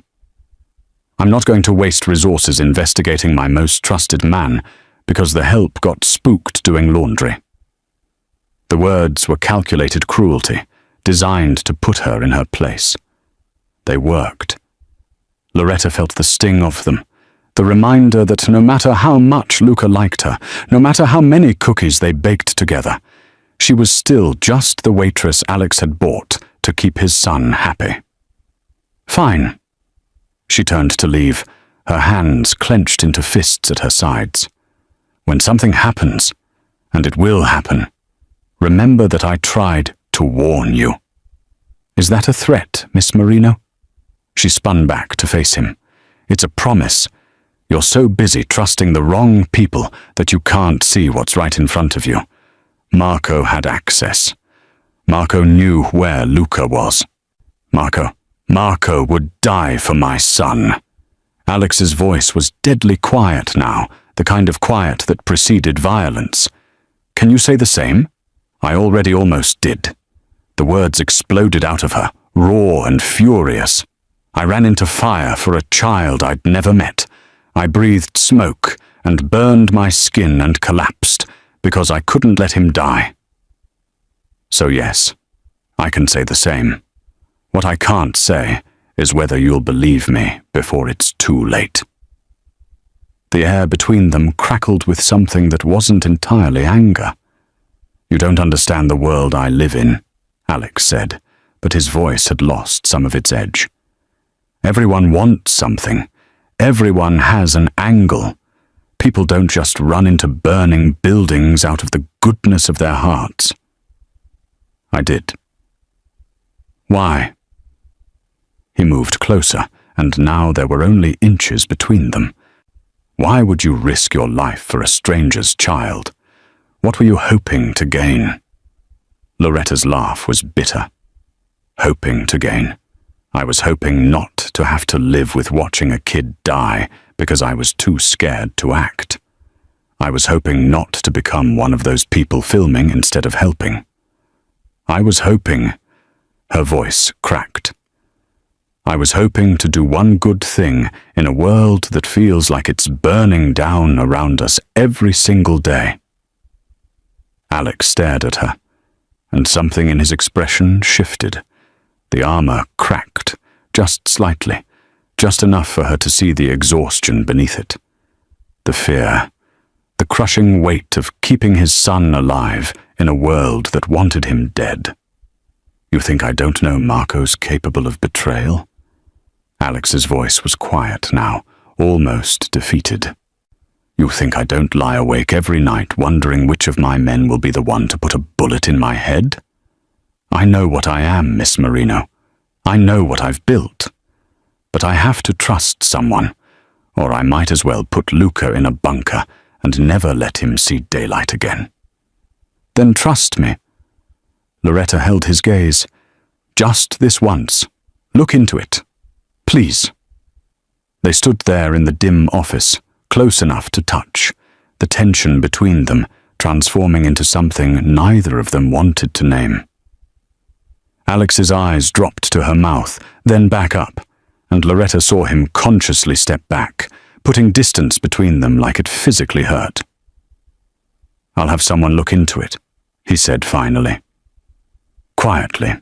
I'm not going to waste resources investigating my most trusted man because the help got spooked doing laundry." The words were calculated cruelty, designed to put her in her place. They worked. Loretta felt the sting of them, the reminder that no matter how much Luca liked her, no matter how many cookies they baked together, she was still just the waitress Alex had bought to keep his son happy. "Fine." She turned to leave, her hands clenched into fists at her sides. "When something happens, and it will happen, remember that I tried to warn you." "Is that a threat, Miss Marino?" She spun back to face him. "It's a promise. You're so busy trusting the wrong people that you can't see what's right in front of you. Marco had access. Marco knew where Luca was. Marco would die for my son." Alex's voice was deadly quiet now, the kind of quiet that preceded violence. "Can you say the same?" "I already almost did." The words exploded out of her, raw and furious. "I ran into fire for a child I'd never met. I breathed smoke and burned my skin and collapsed because I couldn't let him die. So yes, I can say the same. What I can't say is whether you'll believe me before it's too late." The air between them crackled with something that wasn't entirely anger. "You don't understand the world I live in," Alex said, but his voice had lost some of its edge. "Everyone wants something. Everyone has an angle. People don't just run into burning buildings out of the goodness of their hearts." "I did." "Why?" He moved closer, and now there were only inches between them. "Why would you risk your life for a stranger's child? What were you hoping to gain? Loretta's laugh was bitter. Hoping to gain. I was hoping not to have to live with watching a kid die because I was too scared to act. I was hoping not to become one of those people filming instead of helping. I was hoping... Her voice cracked. I was hoping to do one good thing in a world that feels like it's burning down around us every single day. Alex stared at her, and something in his expression shifted. The armor cracked, just slightly, just enough for her to see the exhaustion beneath it. The fear, the crushing weight of keeping his son alive in a world that wanted him dead. You think I don't know Marco's capable of betrayal? Alex's voice was quiet now, almost defeated. You think I don't lie awake every night wondering which of my men will be the one to put a bullet in my head? I know what I am, Miss Marino. I know what I've built. But I have to trust someone, or I might as well put Luca in a bunker and never let him see daylight again. Then trust me. Loretta held his gaze. Just this once. Look into it. Please. They stood there in the dim office, close enough to touch, the tension between them transforming into something neither of them wanted to name. Alex's eyes dropped to her mouth, then back up, and Loretta saw him consciously step back, putting distance between them like it physically hurt. I'll have someone look into it, he said finally. Quietly.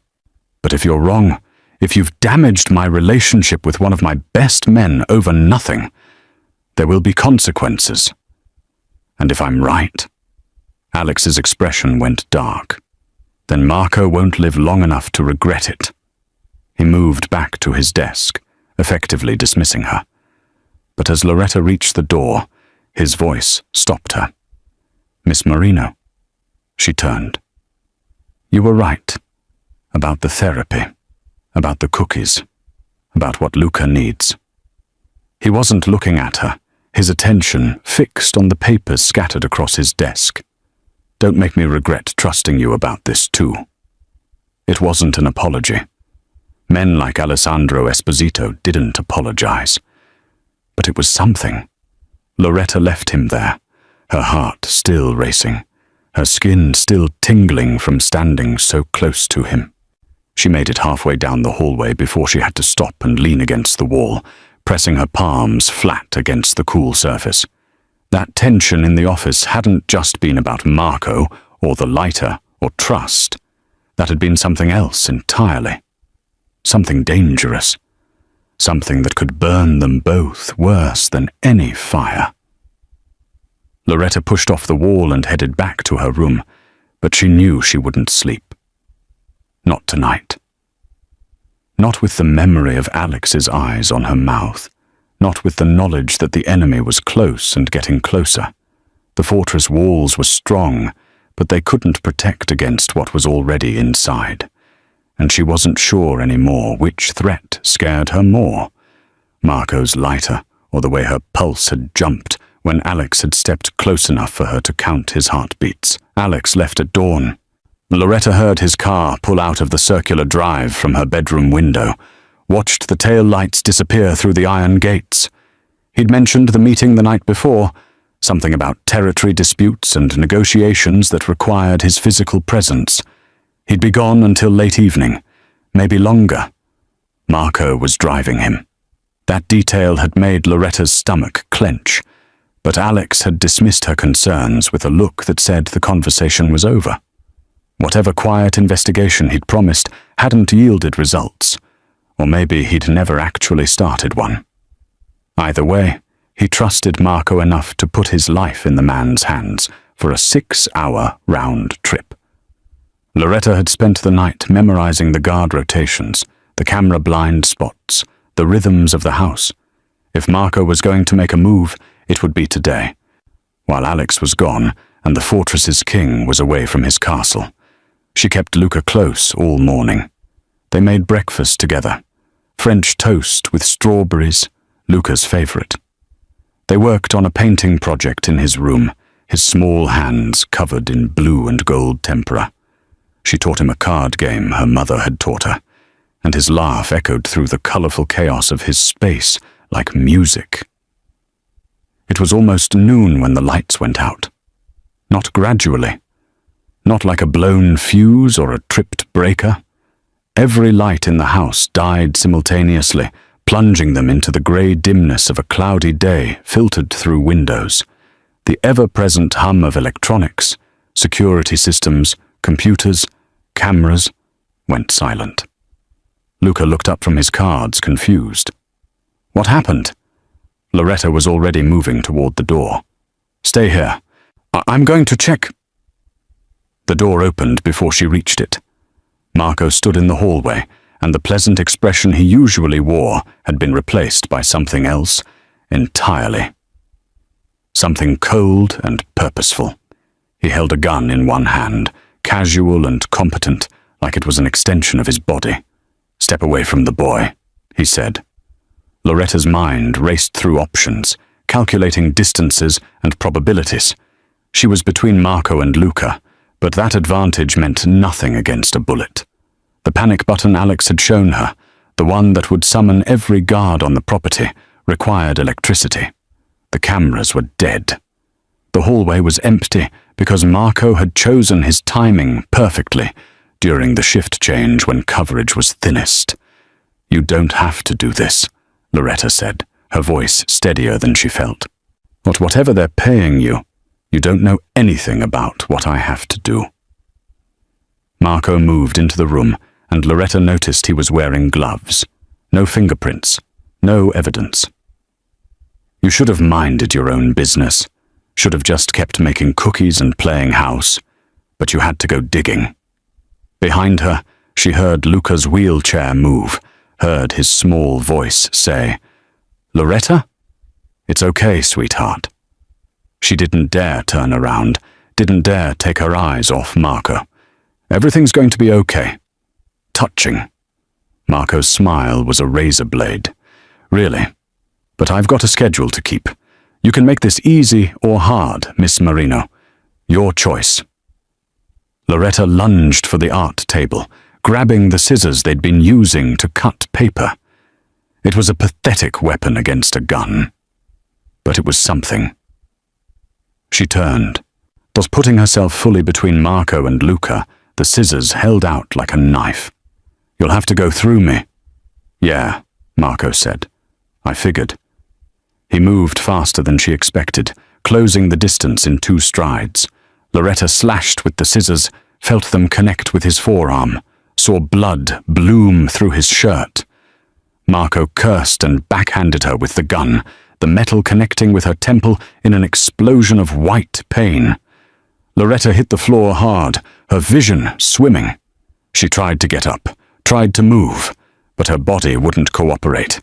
But if you're wrong, if you've damaged my relationship with one of my best men over nothing, there will be consequences. And if I'm right... Alex's expression went dark. Then Marco won't live long enough to regret it. He moved back to his desk, effectively dismissing her. But as Loretta reached the door, his voice stopped her. Miss Marino. She turned. You were right. About the therapy. About the cookies. About what Luca needs. He wasn't looking at her, his attention fixed on the papers scattered across his desk. Don't make me regret trusting you about this too. It wasn't an apology. Men like Alessandro Esposito didn't apologize. But it was something. Loretta left him there, her heart still racing, her skin still tingling from standing so close to him. She made it halfway down the hallway before she had to stop and lean against the wall, pressing her palms flat against the cool surface. That tension in the office hadn't just been about Marco, or the lighter, or trust. That had been something else entirely. Something dangerous. Something that could burn them both worse than any fire. Loretta pushed off the wall and headed back to her room, but she knew she wouldn't sleep. Not tonight. Not with the memory of Alex's eyes on her mouth. Not with the knowledge that the enemy was close and getting closer. The fortress walls were strong, but they couldn't protect against what was already inside. And she wasn't sure anymore which threat scared her more. Marco's lighter, or the way her pulse had jumped when Alex had stepped close enough for her to count his heartbeats. Alex left at dawn. Loretta heard his car pull out of the circular drive from her bedroom window, watched the tail lights disappear through the iron gates. He'd mentioned the meeting the night before, something about territory disputes and negotiations that required his physical presence. He'd be gone until late evening, maybe longer. Marco was driving him. That detail had made Loretta's stomach clench, but Alex had dismissed her concerns with a look that said the conversation was over. Whatever quiet investigation he'd promised hadn't yielded results. Or maybe he'd never actually started one. Either way, he trusted Marco enough to put his life in the man's hands for a 6-hour round trip. Loretta had spent the night memorizing the guard rotations, the camera blind spots, the rhythms of the house. If Marco was going to make a move, it would be today, while Alex was gone and the fortress's king was away from his castle. She kept Luca close all morning. They made breakfast together. French toast with strawberries, Luca's favorite. They worked on a painting project in his room, his small hands covered in blue and gold tempera. She taught him a card game her mother had taught her, and his laugh echoed through the colorful chaos of his space like music. It was almost noon when the lights went out. Not gradually. Not like a blown fuse or a tripped breaker. Every light in the house died simultaneously, plunging them into the grey dimness of a cloudy day filtered through windows. The ever-present hum of electronics, security systems, computers, cameras, went silent. Luca looked up from his cards, confused. What happened? Loretta was already moving toward the door. Stay here. I'm going to check. The door opened before she reached it. Marco stood in the hallway, and the pleasant expression he usually wore had been replaced by something else entirely. Something cold and purposeful. He held a gun in one hand, casual and competent, like it was an extension of his body. Step away from the boy, he said. Loretta's mind raced through options, calculating distances and probabilities. She was between Marco and Luca, but that advantage meant nothing against a bullet. The panic button Alex had shown her, the one that would summon every guard on the property, required electricity. The cameras were dead. The hallway was empty because Marco had chosen his timing perfectly during the shift change when coverage was thinnest. You don't have to do this, Loretta said, her voice steadier than she felt. But whatever they're paying you, you don't know anything about what I have to do. Marco moved into the room, and Loretta noticed he was wearing gloves. No fingerprints, no evidence. You should have minded your own business, should have just kept making cookies and playing house, but you had to go digging. Behind her, she heard Luca's wheelchair move, heard his small voice say, "Loretta? It's okay, sweetheart." She didn't dare turn around, didn't dare take her eyes off Marco. Everything's going to be okay. Touching. Marco's smile was a razor blade. Really? But I've got a schedule to keep. You can make this easy or hard, Miss Marino. Your choice. Loretta lunged for the art table, grabbing the scissors they'd been using to cut paper. It was a pathetic weapon against a gun. But it was something. She turned. Thus putting herself fully between Marco and Luca, the scissors held out like a knife. "You'll have to go through me." "Yeah," Marco said. "I figured." He moved faster than she expected, closing the distance in 2 strides. Loretta slashed with the scissors, felt them connect with his forearm, saw blood bloom through his shirt. Marco cursed and backhanded her with the gun, the metal connecting with her temple in an explosion of white pain. Loretta hit the floor hard, her vision swimming. She tried to get up, tried to move, but her body wouldn't cooperate.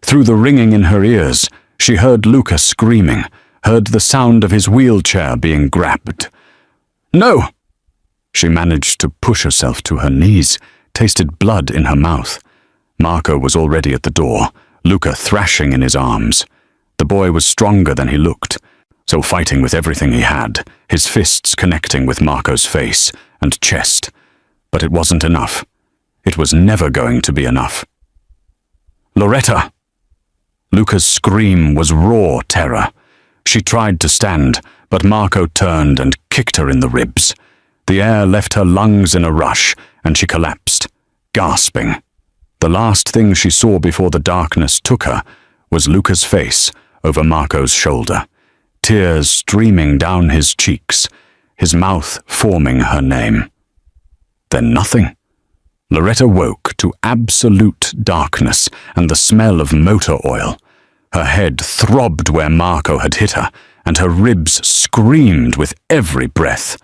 Through the ringing in her ears, she heard Luca screaming, heard the sound of his wheelchair being grabbed. "No!" She managed to push herself to her knees, tasted blood in her mouth. Marco was already at the door, Luca thrashing in his arms. The boy was stronger than he looked, so fighting with everything he had, his fists connecting with Marco's face and chest. But it wasn't enough. It was never going to be enough. "Loretta!" Luca's scream was raw terror. She tried to stand, but Marco turned and kicked her in the ribs. The air left her lungs in a rush, and she collapsed, gasping. The last thing she saw before the darkness took her was Luca's face over Marco's shoulder, tears streaming down his cheeks, his mouth forming her name. Then nothing. Loretta woke to absolute darkness and the smell of motor oil. Her head throbbed where Marco had hit her, and her ribs screamed with every breath.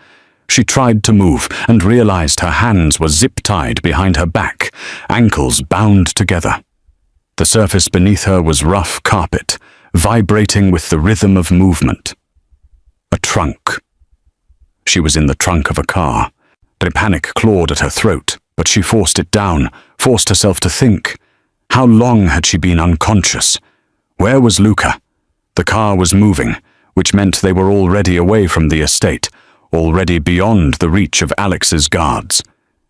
She tried to move and realized her hands were zip-tied behind her back, ankles bound together. The surface beneath her was rough carpet, vibrating with the rhythm of movement. A trunk. She was in the trunk of a car. The panic clawed at her throat, but she forced it down, forced herself to think. How long had she been unconscious? Where was Luca? The car was moving. which meant they were already away from the estate, already beyond the reach of Alex's guards.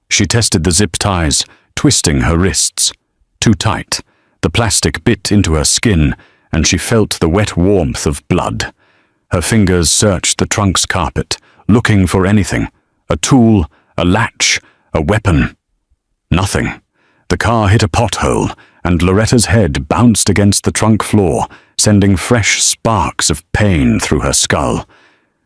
She tested the zip ties, twisting her wrists. Too tight. The plastic bit into her skin, and she felt the wet warmth of blood. Her fingers searched the trunk's carpet, looking for anything. A tool, a latch, a weapon. Nothing. The car hit a pothole, and Loretta's head bounced against the trunk floor, sending fresh sparks of pain through her skull.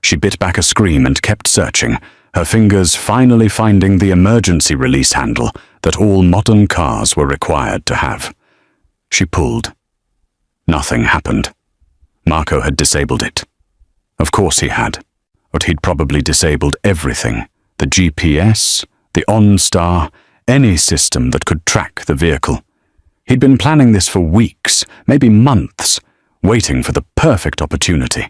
She bit back a scream and kept searching, her fingers finally finding the emergency release handle that all modern cars were required to have. She pulled. Nothing happened. Marco had disabled it. Of course he had. But he'd probably disabled everything. The GPS, the OnStar, any system that could track the vehicle. He'd been planning this for weeks, maybe months, waiting for the perfect opportunity,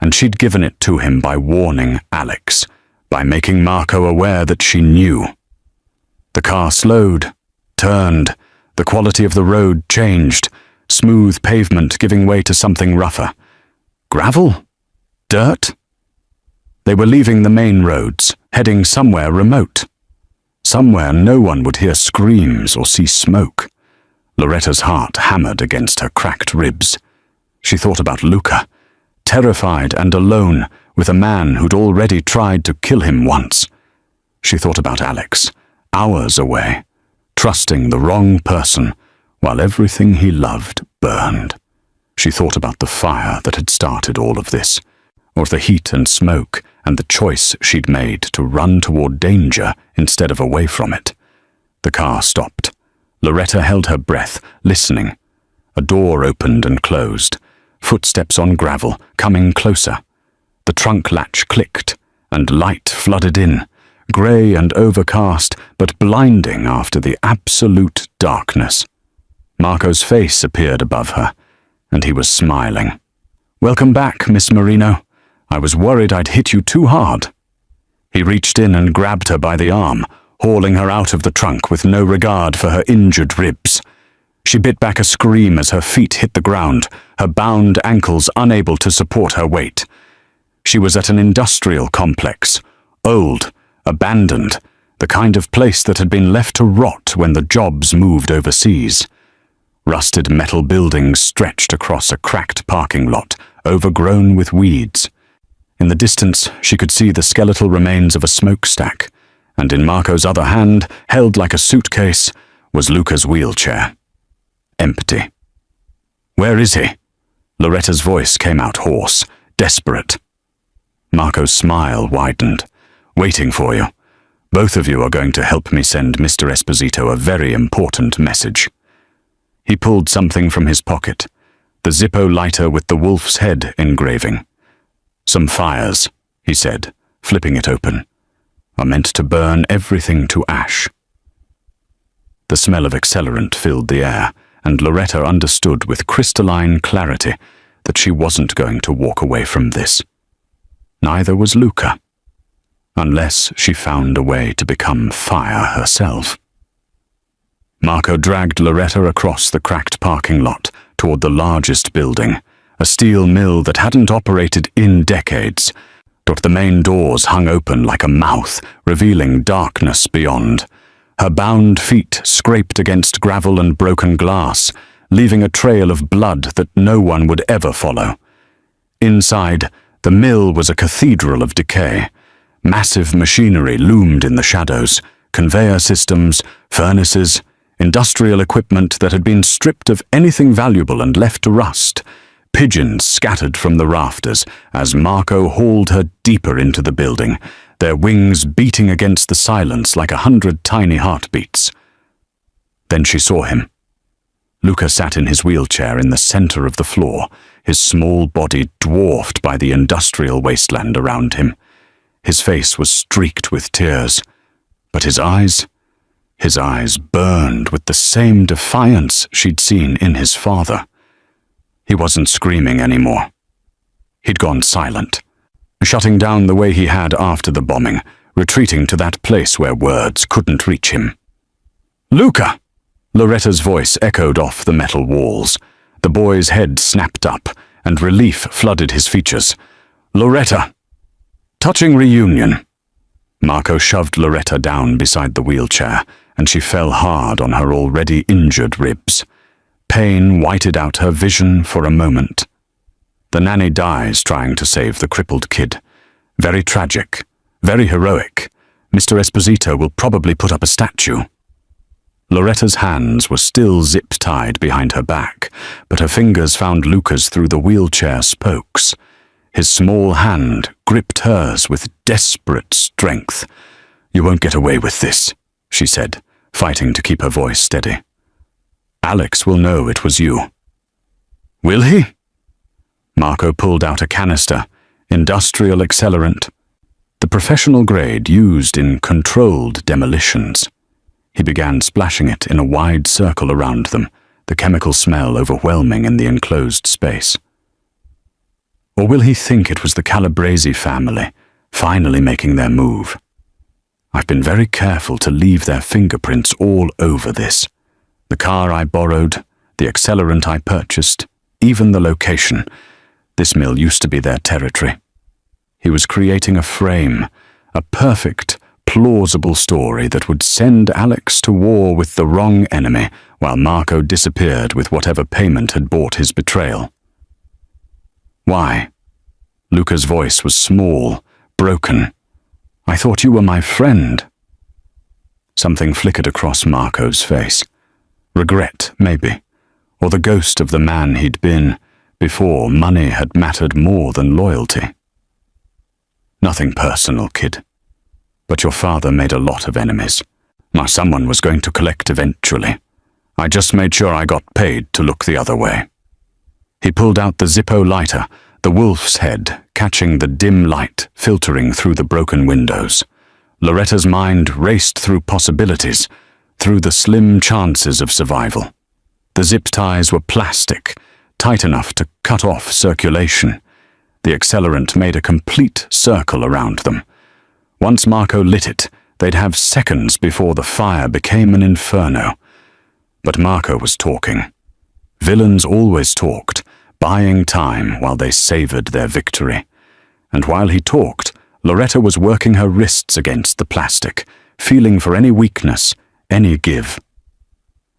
and she'd given it to him by warning Alex, by making Marco aware that she knew. The car slowed, turned, the quality of the road changed, smooth pavement giving way to something rougher. Gravel? Dirt? They were leaving the main roads, heading somewhere remote. Somewhere no one would hear screams or see smoke. Loretta's heart hammered against her cracked ribs. She thought about Luca, terrified and alone with a man who'd already tried to kill him once. She thought about Alex, hours away, trusting the wrong person while everything he loved burned. She thought about the fire that had started all of this, or the heat and smoke and the choice she'd made to run toward danger instead of away from it. The car stopped. Loretta held her breath, listening. A door opened and closed, footsteps on gravel, coming closer. The trunk latch clicked, and light flooded in, grey and overcast, but blinding after the absolute darkness. Marco's face appeared above her, and he was smiling. "Welcome back, Miss Marino. I was worried I'd hit you too hard." He reached in and grabbed her by the arm, hauling her out of the trunk with no regard for her injured ribs. She bit back a scream as her feet hit the ground, her bound ankles unable to support her weight. She was at an industrial complex, old, abandoned, the kind of place that had been left to rot when the jobs moved overseas. Rusted metal buildings stretched across a cracked parking lot, overgrown with weeds. In the distance, she could see the skeletal remains of a smokestack, and in Marco's other hand, held like a suitcase, was Luca's wheelchair. Empty. "Where is he?" Loretta's voice came out hoarse, desperate. Marco's smile widened. "Waiting for you. Both of you are going to help me send Mr. Esposito a very important message." He pulled something from his pocket, the Zippo lighter with the wolf's head engraving. "Some fires," he said, flipping it open, "are meant to burn everything to ash." The smell of accelerant filled the air, and Loretta understood with crystalline clarity that she wasn't going to walk away from this. Neither was Luca, unless she found a way to become fire herself. Marco dragged Loretta across the cracked parking lot toward the largest building, a steel mill that hadn't operated in decades, but the main doors hung open like a mouth, revealing darkness beyond. Her bound feet scraped against gravel and broken glass, leaving a trail of blood that no one would ever follow. Inside, the mill was a cathedral of decay. Massive machinery loomed in the shadows, conveyor systems, furnaces, industrial equipment that had been stripped of anything valuable and left to rust. Pigeons scattered from the rafters as Marco hauled her deeper into the building, their wings beating against the silence like 100 tiny heartbeats. Then she saw him. Luca sat in his wheelchair in the center of the floor, his small body dwarfed by the industrial wasteland around him. His face was streaked with tears, but his eyes burned with the same defiance she'd seen in his father. He wasn't screaming anymore. He'd gone silent, shutting down the way he had after the bombing, retreating to that place where words couldn't reach him. "Luca!" Loretta's voice echoed off the metal walls. The boy's head snapped up, and relief flooded his features. "Loretta!" "Touching reunion." Marco shoved Loretta down beside the wheelchair, and she fell hard on her already injured ribs. Pain whited out her vision for a moment. The nanny dies trying to save the crippled kid. Very tragic, very heroic. Mr. Esposito will probably put up a statue. Loretta's hands were still zip-tied behind her back, but her fingers found Luca's through the wheelchair spokes. His small hand gripped hers with desperate strength. "You won't get away with this," she said, fighting to keep her voice steady. "Alex will know it was you." "Will he?" Marco pulled out a canister, industrial accelerant, the professional grade used in controlled demolitions. He began splashing it in a wide circle around them, the chemical smell overwhelming in the enclosed space. Or will he think it was the Calabrese family, finally making their move? I've been very careful to leave their fingerprints all over this. The car I borrowed, the accelerant I purchased, even the location. This mill used to be their territory. He was creating a frame, a perfect, plausible story that would send Alex to war with the wrong enemy, while Marco disappeared with whatever payment had bought his betrayal. "Why?" Luca's voice was small, broken. "I thought you were my friend." Something flickered across Marco's face. Regret, maybe, or the ghost of the man he'd been before money had mattered more than loyalty. "Nothing personal, kid. But your father made a lot of enemies. Now someone was going to collect eventually. I just made sure I got paid to look the other way." He pulled out the Zippo lighter, the wolf's head catching the dim light filtering through the broken windows. Loretta's mind raced through possibilities, through the slim chances of survival. The zip ties were plastic, tight enough to cut off circulation. The accelerant made a complete circle around them. Once Marco lit it, they'd have seconds before the fire became an inferno. But Marco was talking. Villains always talked, buying time while they savored their victory. And while he talked, Loretta was working her wrists against the plastic, feeling for any weakness, any give.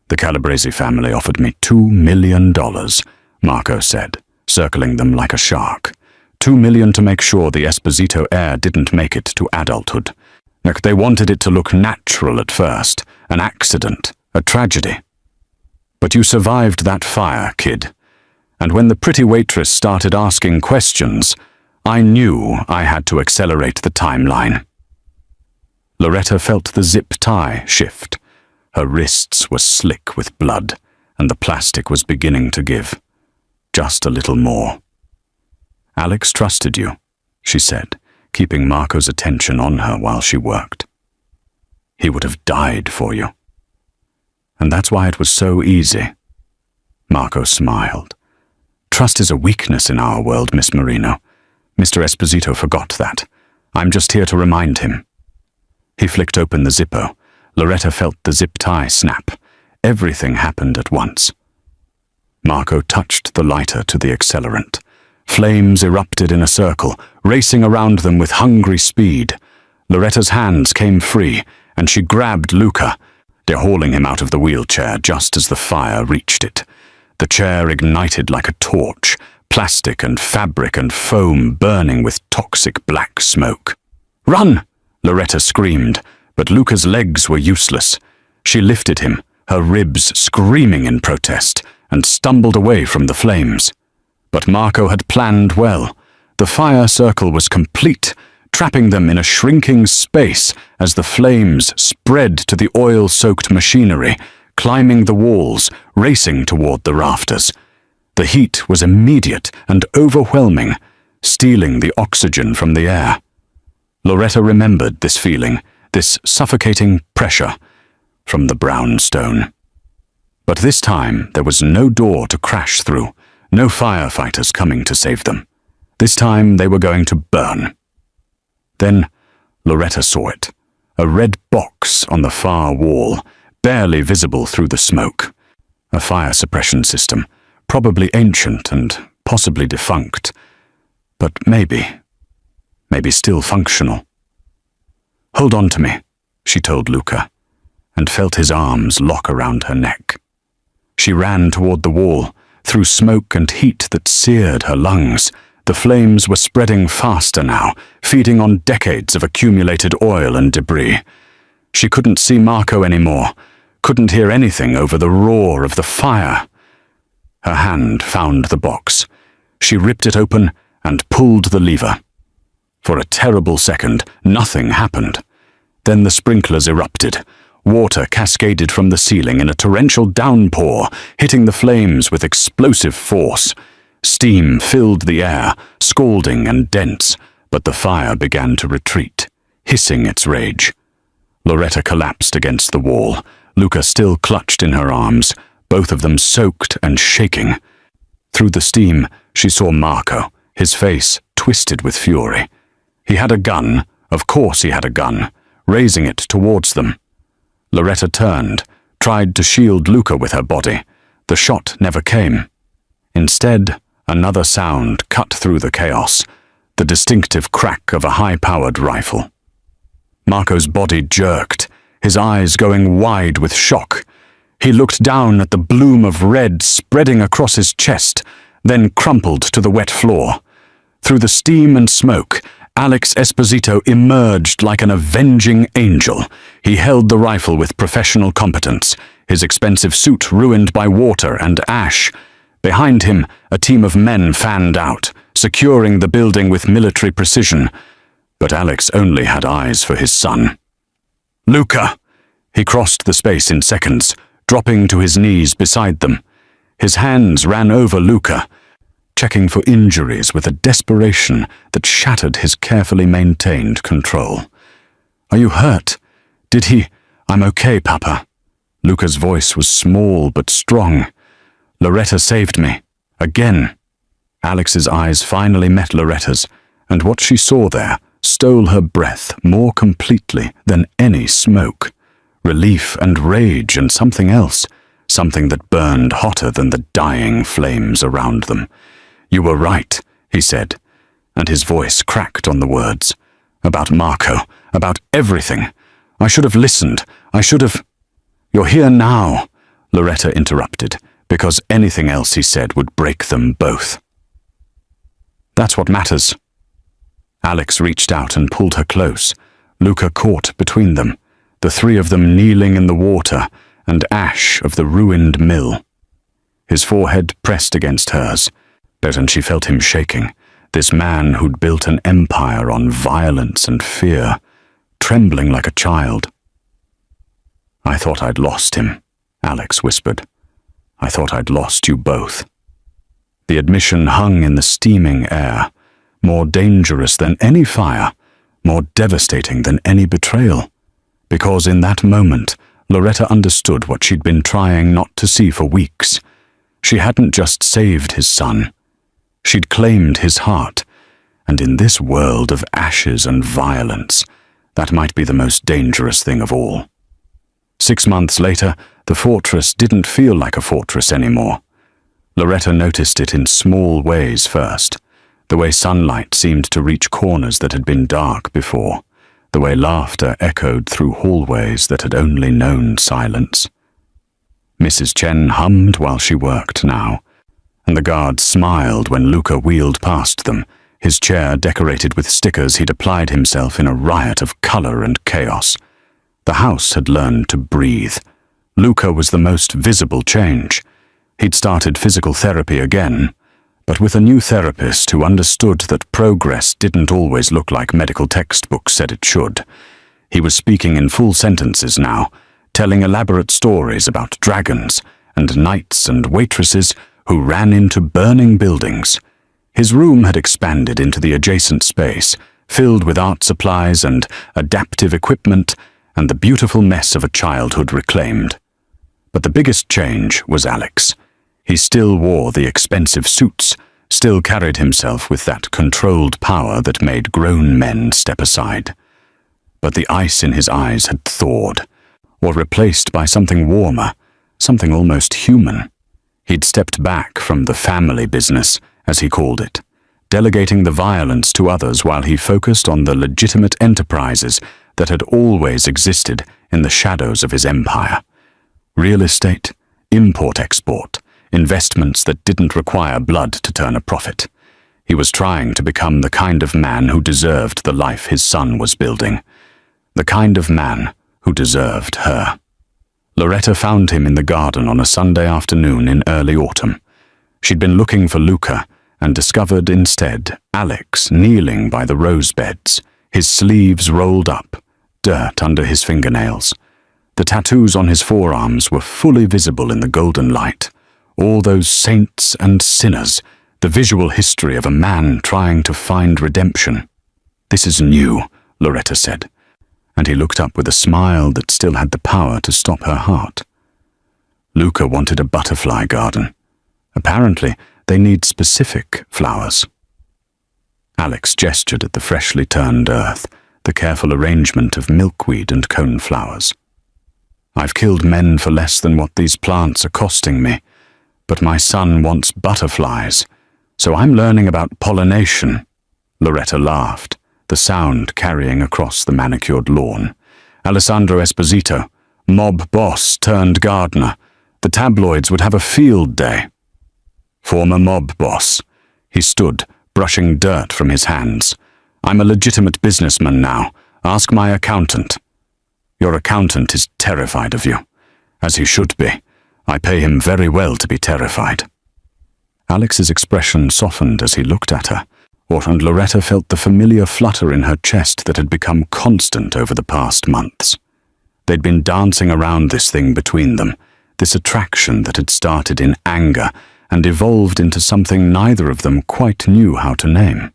"The Calabrese family offered me $2 million, Marco said, circling them like a shark. $2 million to make sure the Esposito heir didn't make it to adulthood. They wanted it to look natural at first, an accident, a tragedy. But you survived that fire, kid. And when the pretty waitress started asking questions, I knew I had to accelerate the timeline." Loretta felt the zip tie shift. Her wrists were slick with blood, and the plastic was beginning to give. Just a little more. "Alex trusted you," she said, keeping Marco's attention on her while she worked. "He would have died for you. And that's why it was so easy." Marco smiled. "Trust is a weakness in our world, Miss Marino. Mr. Esposito forgot that. I'm just here to remind him." He flicked open the Zippo. Loretta felt the zip tie snap. Everything happened at once. Marco touched the lighter to the accelerant. Flames erupted in a circle, racing around them with hungry speed. Loretta's hands came free, and she grabbed Luca, hauling him out of the wheelchair just as the fire reached it. The chair ignited like a torch, plastic and fabric and foam burning with toxic black smoke. "Run!" Loretta screamed, but Luca's legs were useless. She lifted him, her ribs screaming in protest, and stumbled away from the flames. But Marco had planned well. The fire circle was complete, trapping them in a shrinking space as the flames spread to the oil-soaked machinery, climbing the walls, racing toward the rafters. The heat was immediate and overwhelming, stealing the oxygen from the air. Loretta remembered this feeling, this suffocating pressure, from the brown stone. But this time there was no door to crash through, no firefighters coming to save them. This time they were going to burn. Then Loretta saw it, a red box on the far wall, barely visible through the smoke. A fire suppression system, probably ancient and possibly defunct, but maybe still functional. "Hold on to me," she told Luca, and felt his arms lock around her neck. She ran toward the wall, through smoke and heat that seared her lungs. The flames were spreading faster now, feeding on decades of accumulated oil and debris. She couldn't see Marco anymore, couldn't hear anything over the roar of the fire. Her hand found the box. She ripped it open and pulled the lever. For a terrible second, nothing happened. Then the sprinklers erupted. Water cascaded from the ceiling in a torrential downpour, hitting the flames with explosive force. Steam filled the air, scalding and dense, but the fire began to retreat, hissing its rage. Loretta collapsed against the wall, Luca still clutched in her arms, both of them soaked and shaking. Through the steam, she saw Marco, his face twisted with fury. He had a gun, of course he had a gun, raising it towards them. Loretta turned, tried to shield Luca with her body. The shot never came. Instead, another sound cut through the chaos, the distinctive crack of a high-powered rifle. Marco's body jerked, his eyes going wide with shock. He looked down at the bloom of red spreading across his chest, then crumpled to the wet floor. Through the steam and smoke, Alex Esposito emerged like an avenging angel. He held the rifle with professional competence, his expensive suit ruined by water and ash. Behind him, a team of men fanned out, securing the building with military precision. But Alex only had eyes for his son. "Luca!" He crossed the space in seconds, dropping to his knees beside them. His hands ran over Luca, checking for injuries with a desperation that shattered his carefully maintained control. "Are you hurt? Did he—" "I'm okay, Papa." Luca's voice was small but strong. "Loretta saved me. Again." Alex's eyes finally met Loretta's, and what she saw there stole her breath more completely than any smoke. Relief and rage and something else, something that burned hotter than the dying flames around them. "You were right," he said, and his voice cracked on the words. "About Marco, about everything. I should have listened. I should have—" "You're here now," Loretta interrupted, because anything else he said would break them both. "That's what matters." Alex reached out and pulled her close. Luca caught between them, the three of them kneeling in the water and ash of the ruined mill. His forehead pressed against hers, and she felt him shaking, this man who'd built an empire on violence and fear, trembling like a child. "I thought I'd lost him," Alex whispered. "I thought I'd lost you both." The admission hung in the steaming air, more dangerous than any fire, more devastating than any betrayal, because in that moment, Loretta understood what she'd been trying not to see for weeks. She hadn't just saved his son. She'd claimed his heart, and in this world of ashes and violence, that might be the most dangerous thing of all. 6 months later, the fortress didn't feel like a fortress anymore. Loretta noticed it in small ways first, the way sunlight seemed to reach corners that had been dark before, the way laughter echoed through hallways that had only known silence. Mrs. Chen hummed while she worked now, and the guards smiled when Luca wheeled past them, his chair decorated with stickers he'd applied himself in a riot of color and chaos. The house had learned to breathe. Luca was the most visible change. He'd started physical therapy again, but with a new therapist who understood that progress didn't always look like medical textbooks said it should. He was speaking in full sentences now, telling elaborate stories about dragons and knights and waitresses who ran into burning buildings. His room had expanded into the adjacent space, filled with art supplies and adaptive equipment and the beautiful mess of a childhood reclaimed. But the biggest change was Alex. He still wore the expensive suits, still carried himself with that controlled power that made grown men step aside. But the ice in his eyes had thawed, or replaced by something warmer, something almost human. He'd stepped back from the family business as he called it, delegating the violence to others while he focused on the legitimate enterprises that had always existed in the shadows of his empire. Real estate, import-export, investments that didn't require blood to turn a profit. He was trying to become the kind of man who deserved the life his son was building. The kind of man who deserved her. Loretta found him in the garden on a Sunday afternoon in early autumn. She'd been looking for Luca and discovered instead Alex kneeling by the rose beds, his sleeves rolled up, dirt under his fingernails. The tattoos on his forearms were fully visible in the golden light. All those saints and sinners, the visual history of a man trying to find redemption. "This is new," Loretta said, and he looked up with a smile that still had the power to stop her heart. Luca wanted a butterfly garden. Apparently, they need specific flowers. Alex gestured at the freshly turned earth, the careful arrangement of milkweed and coneflowers. "I've killed men for less than what these plants are costing me, but my son wants butterflies, so I'm learning about pollination." Loretta laughed, the sound carrying across the manicured lawn. Alessandro Esposito, mob boss turned gardener. The tabloids would have a field day. Former mob boss. He stood, brushing dirt from his hands. "I'm a legitimate businessman now. Ask my accountant." "Your accountant is terrified of you." "As he should be. I pay him very well to be terrified." Alex's expression softened as he looked at her, and Loretta felt the familiar flutter in her chest that had become constant over the past months. They'd been dancing around this thing between them, this attraction that had started in anger and evolved into something neither of them quite knew how to name.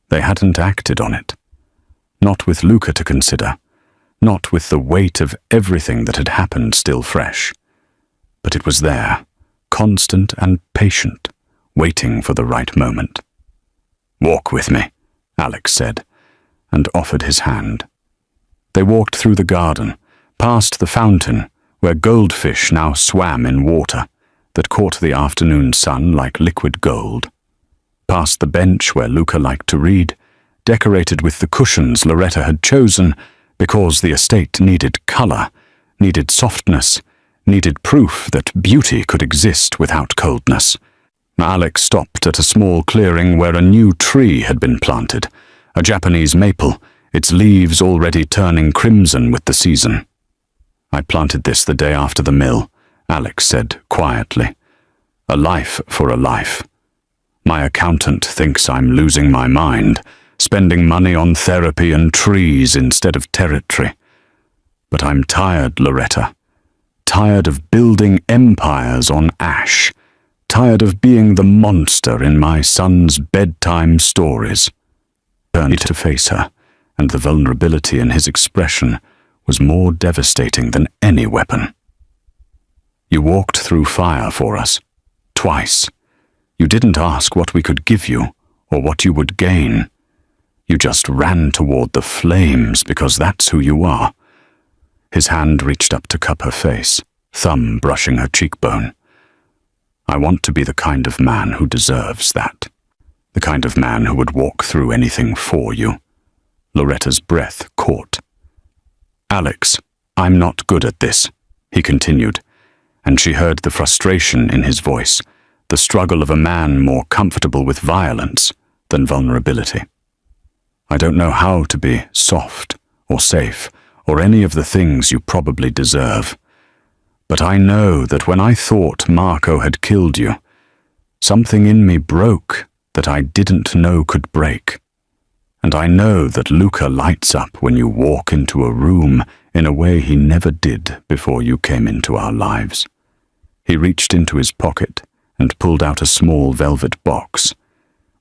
They hadn't acted on it. Not with Luca to consider, not with the weight of everything that had happened still fresh. But it was there, constant and patient, waiting for the right moment. "Walk with me," Alex said, and offered his hand. They walked through the garden, past the fountain, where goldfish now swam in water that caught the afternoon sun like liquid gold. Past the bench where Luca liked to read, decorated with the cushions Loretta had chosen because the estate needed color, needed softness, needed proof that beauty could exist without coldness. Alex stopped at a small clearing where a new tree had been planted, a Japanese maple, its leaves already turning crimson with the season. "I planted this the day after the mill," Alex said quietly. "A life for a life. My accountant thinks I'm losing my mind, spending money on therapy and trees instead of territory. But I'm tired, Loretta. Tired of building empires on ash. Tired of being the monster in my son's bedtime stories." Turned to face her, and the vulnerability in his expression was more devastating than any weapon. "You walked through fire for us, twice. You didn't ask what we could give you, or what you would gain. You just ran toward the flames because that's who you are." His hand reached up to cup her face, thumb brushing her cheekbone. "I want to be the kind of man who deserves that. The kind of man who would walk through anything for you." Loretta's breath caught. "Alex, I'm not good at this," he continued, and she heard the frustration in his voice, the struggle of a man more comfortable with violence than vulnerability. "I don't know how to be soft or safe or any of the things you probably deserve. But I know that when I thought Marco had killed you, something in me broke that I didn't know could break. And I know that Luca lights up when you walk into a room in a way he never did before you came into our lives." He reached into his pocket and pulled out a small velvet box.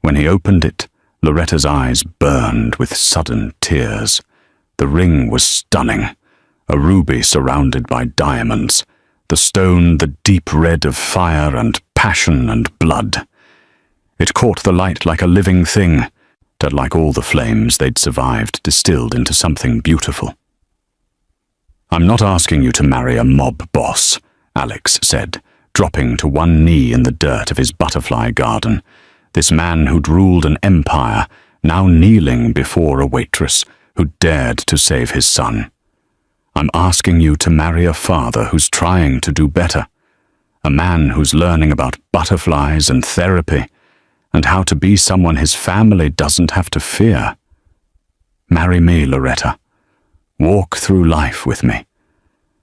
When he opened it, Loretta's eyes burned with sudden tears. The ring was stunning, a ruby surrounded by diamonds, the stone the deep red of fire and passion and blood. It caught the light like a living thing, that like all the flames they'd survived distilled into something beautiful. "I'm not asking you to marry a mob boss," Alex said, dropping to one knee in the dirt of his butterfly garden. this man who'd ruled an empire, now kneeling before a waitress who dared to save his son. I'm asking you to marry a father who's trying to do better, a man who's learning about butterflies and therapy, and how to be someone his family doesn't have to fear. Marry me, Loretta. Walk through life with me,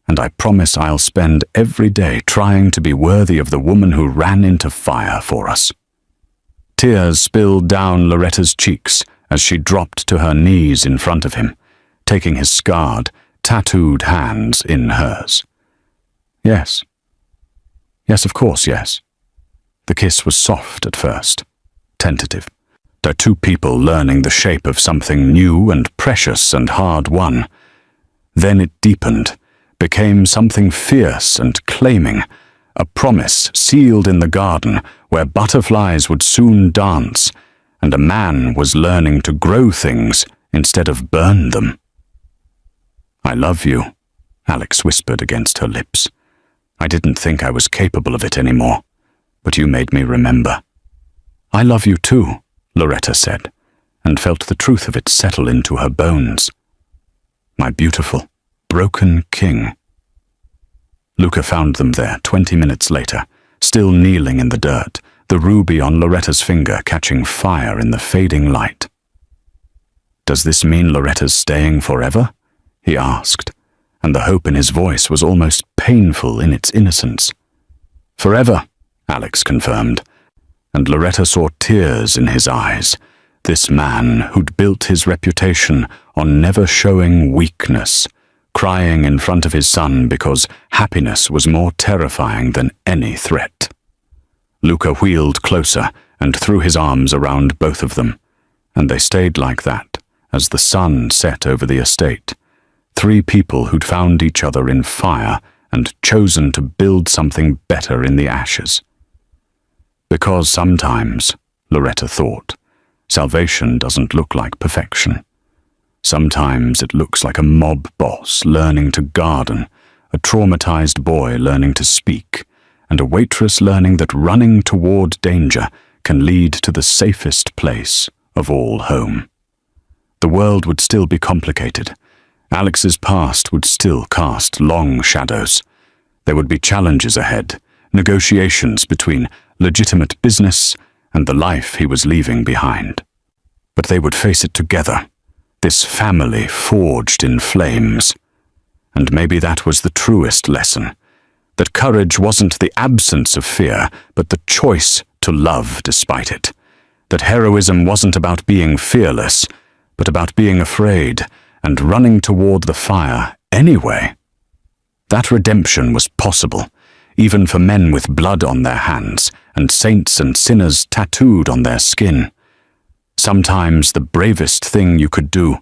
and I promise I'll spend every day trying to be worthy of the woman who ran into fire for us. Tears spilled down Loretta's cheeks as she dropped to her knees in front of him, taking his scarred, tattooed hands in hers. Yes. Yes, of course, yes. The kiss was soft at first, tentative. They're two people learning the shape of something new and precious and hard-won. Then it deepened, became something fierce and claiming, a promise sealed in the garden where butterflies would soon dance, and a man was learning to grow things instead of burn them. I love you, Alex whispered against her lips. I didn't think I was capable of it anymore, but you made me remember. I love you too, Loretta said, and felt the truth of it settle into her bones. My beautiful, broken king. Luca found them there 20 minutes later, still kneeling in the dirt, the ruby on Loretta's finger catching fire in the fading light. Does this mean Loretta's staying forever? He asked, and the hope in his voice was almost painful in its innocence. Forever, Alex confirmed, and Loretta saw tears in his eyes, this man who'd built his reputation on never showing weakness, crying in front of his son because happiness was more terrifying than any threat. Luca wheeled closer and threw his arms around both of them, and they stayed like that as the sun set over the estate. Three people who'd found each other in fire and chosen to build something better in the ashes. Because sometimes, Loretta thought, salvation doesn't look like perfection. Sometimes it looks like a mob boss learning to garden, a traumatized boy learning to speak, and a waitress learning that running toward danger can lead to the safest place of all home. The world would still be complicated. Alex's past would still cast long shadows. There would be challenges ahead, negotiations between legitimate business and the life he was leaving behind. But they would face it together, this family forged in flames. And maybe that was the truest lesson, that courage wasn't the absence of fear, but the choice to love despite it. That heroism wasn't about being fearless, but about being afraid and running toward the fire anyway. That redemption was possible, even for men with blood on their hands and saints and sinners tattooed on their skin. Sometimes the bravest thing you could do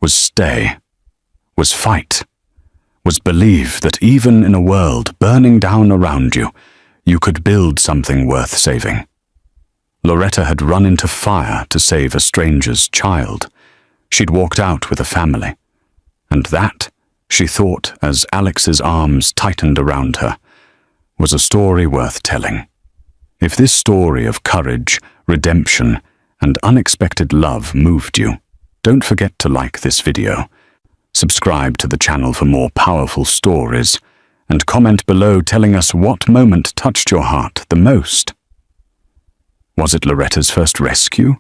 was stay, was fight, was believe that even in a world burning down around you, you could build something worth saving. Loretta had run into fire to save a stranger's child. She'd walked out with a family. And that, she thought as Alex's arms tightened around her, was a story worth telling. If this story of courage, redemption, and unexpected love moved you, don't forget to like this video, subscribe to the channel for more powerful stories, and comment below telling us what moment touched your heart the most. Was it Loretta's first rescue,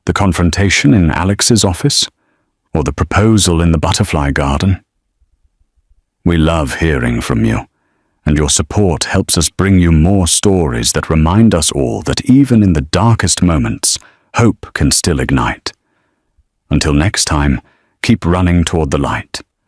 the confrontation in Alex's office, or the proposal in the butterfly garden? We love hearing from you, and your support helps us bring you more stories that remind us all that even in the darkest moments, hope can still ignite. Until next time, keep running toward the light.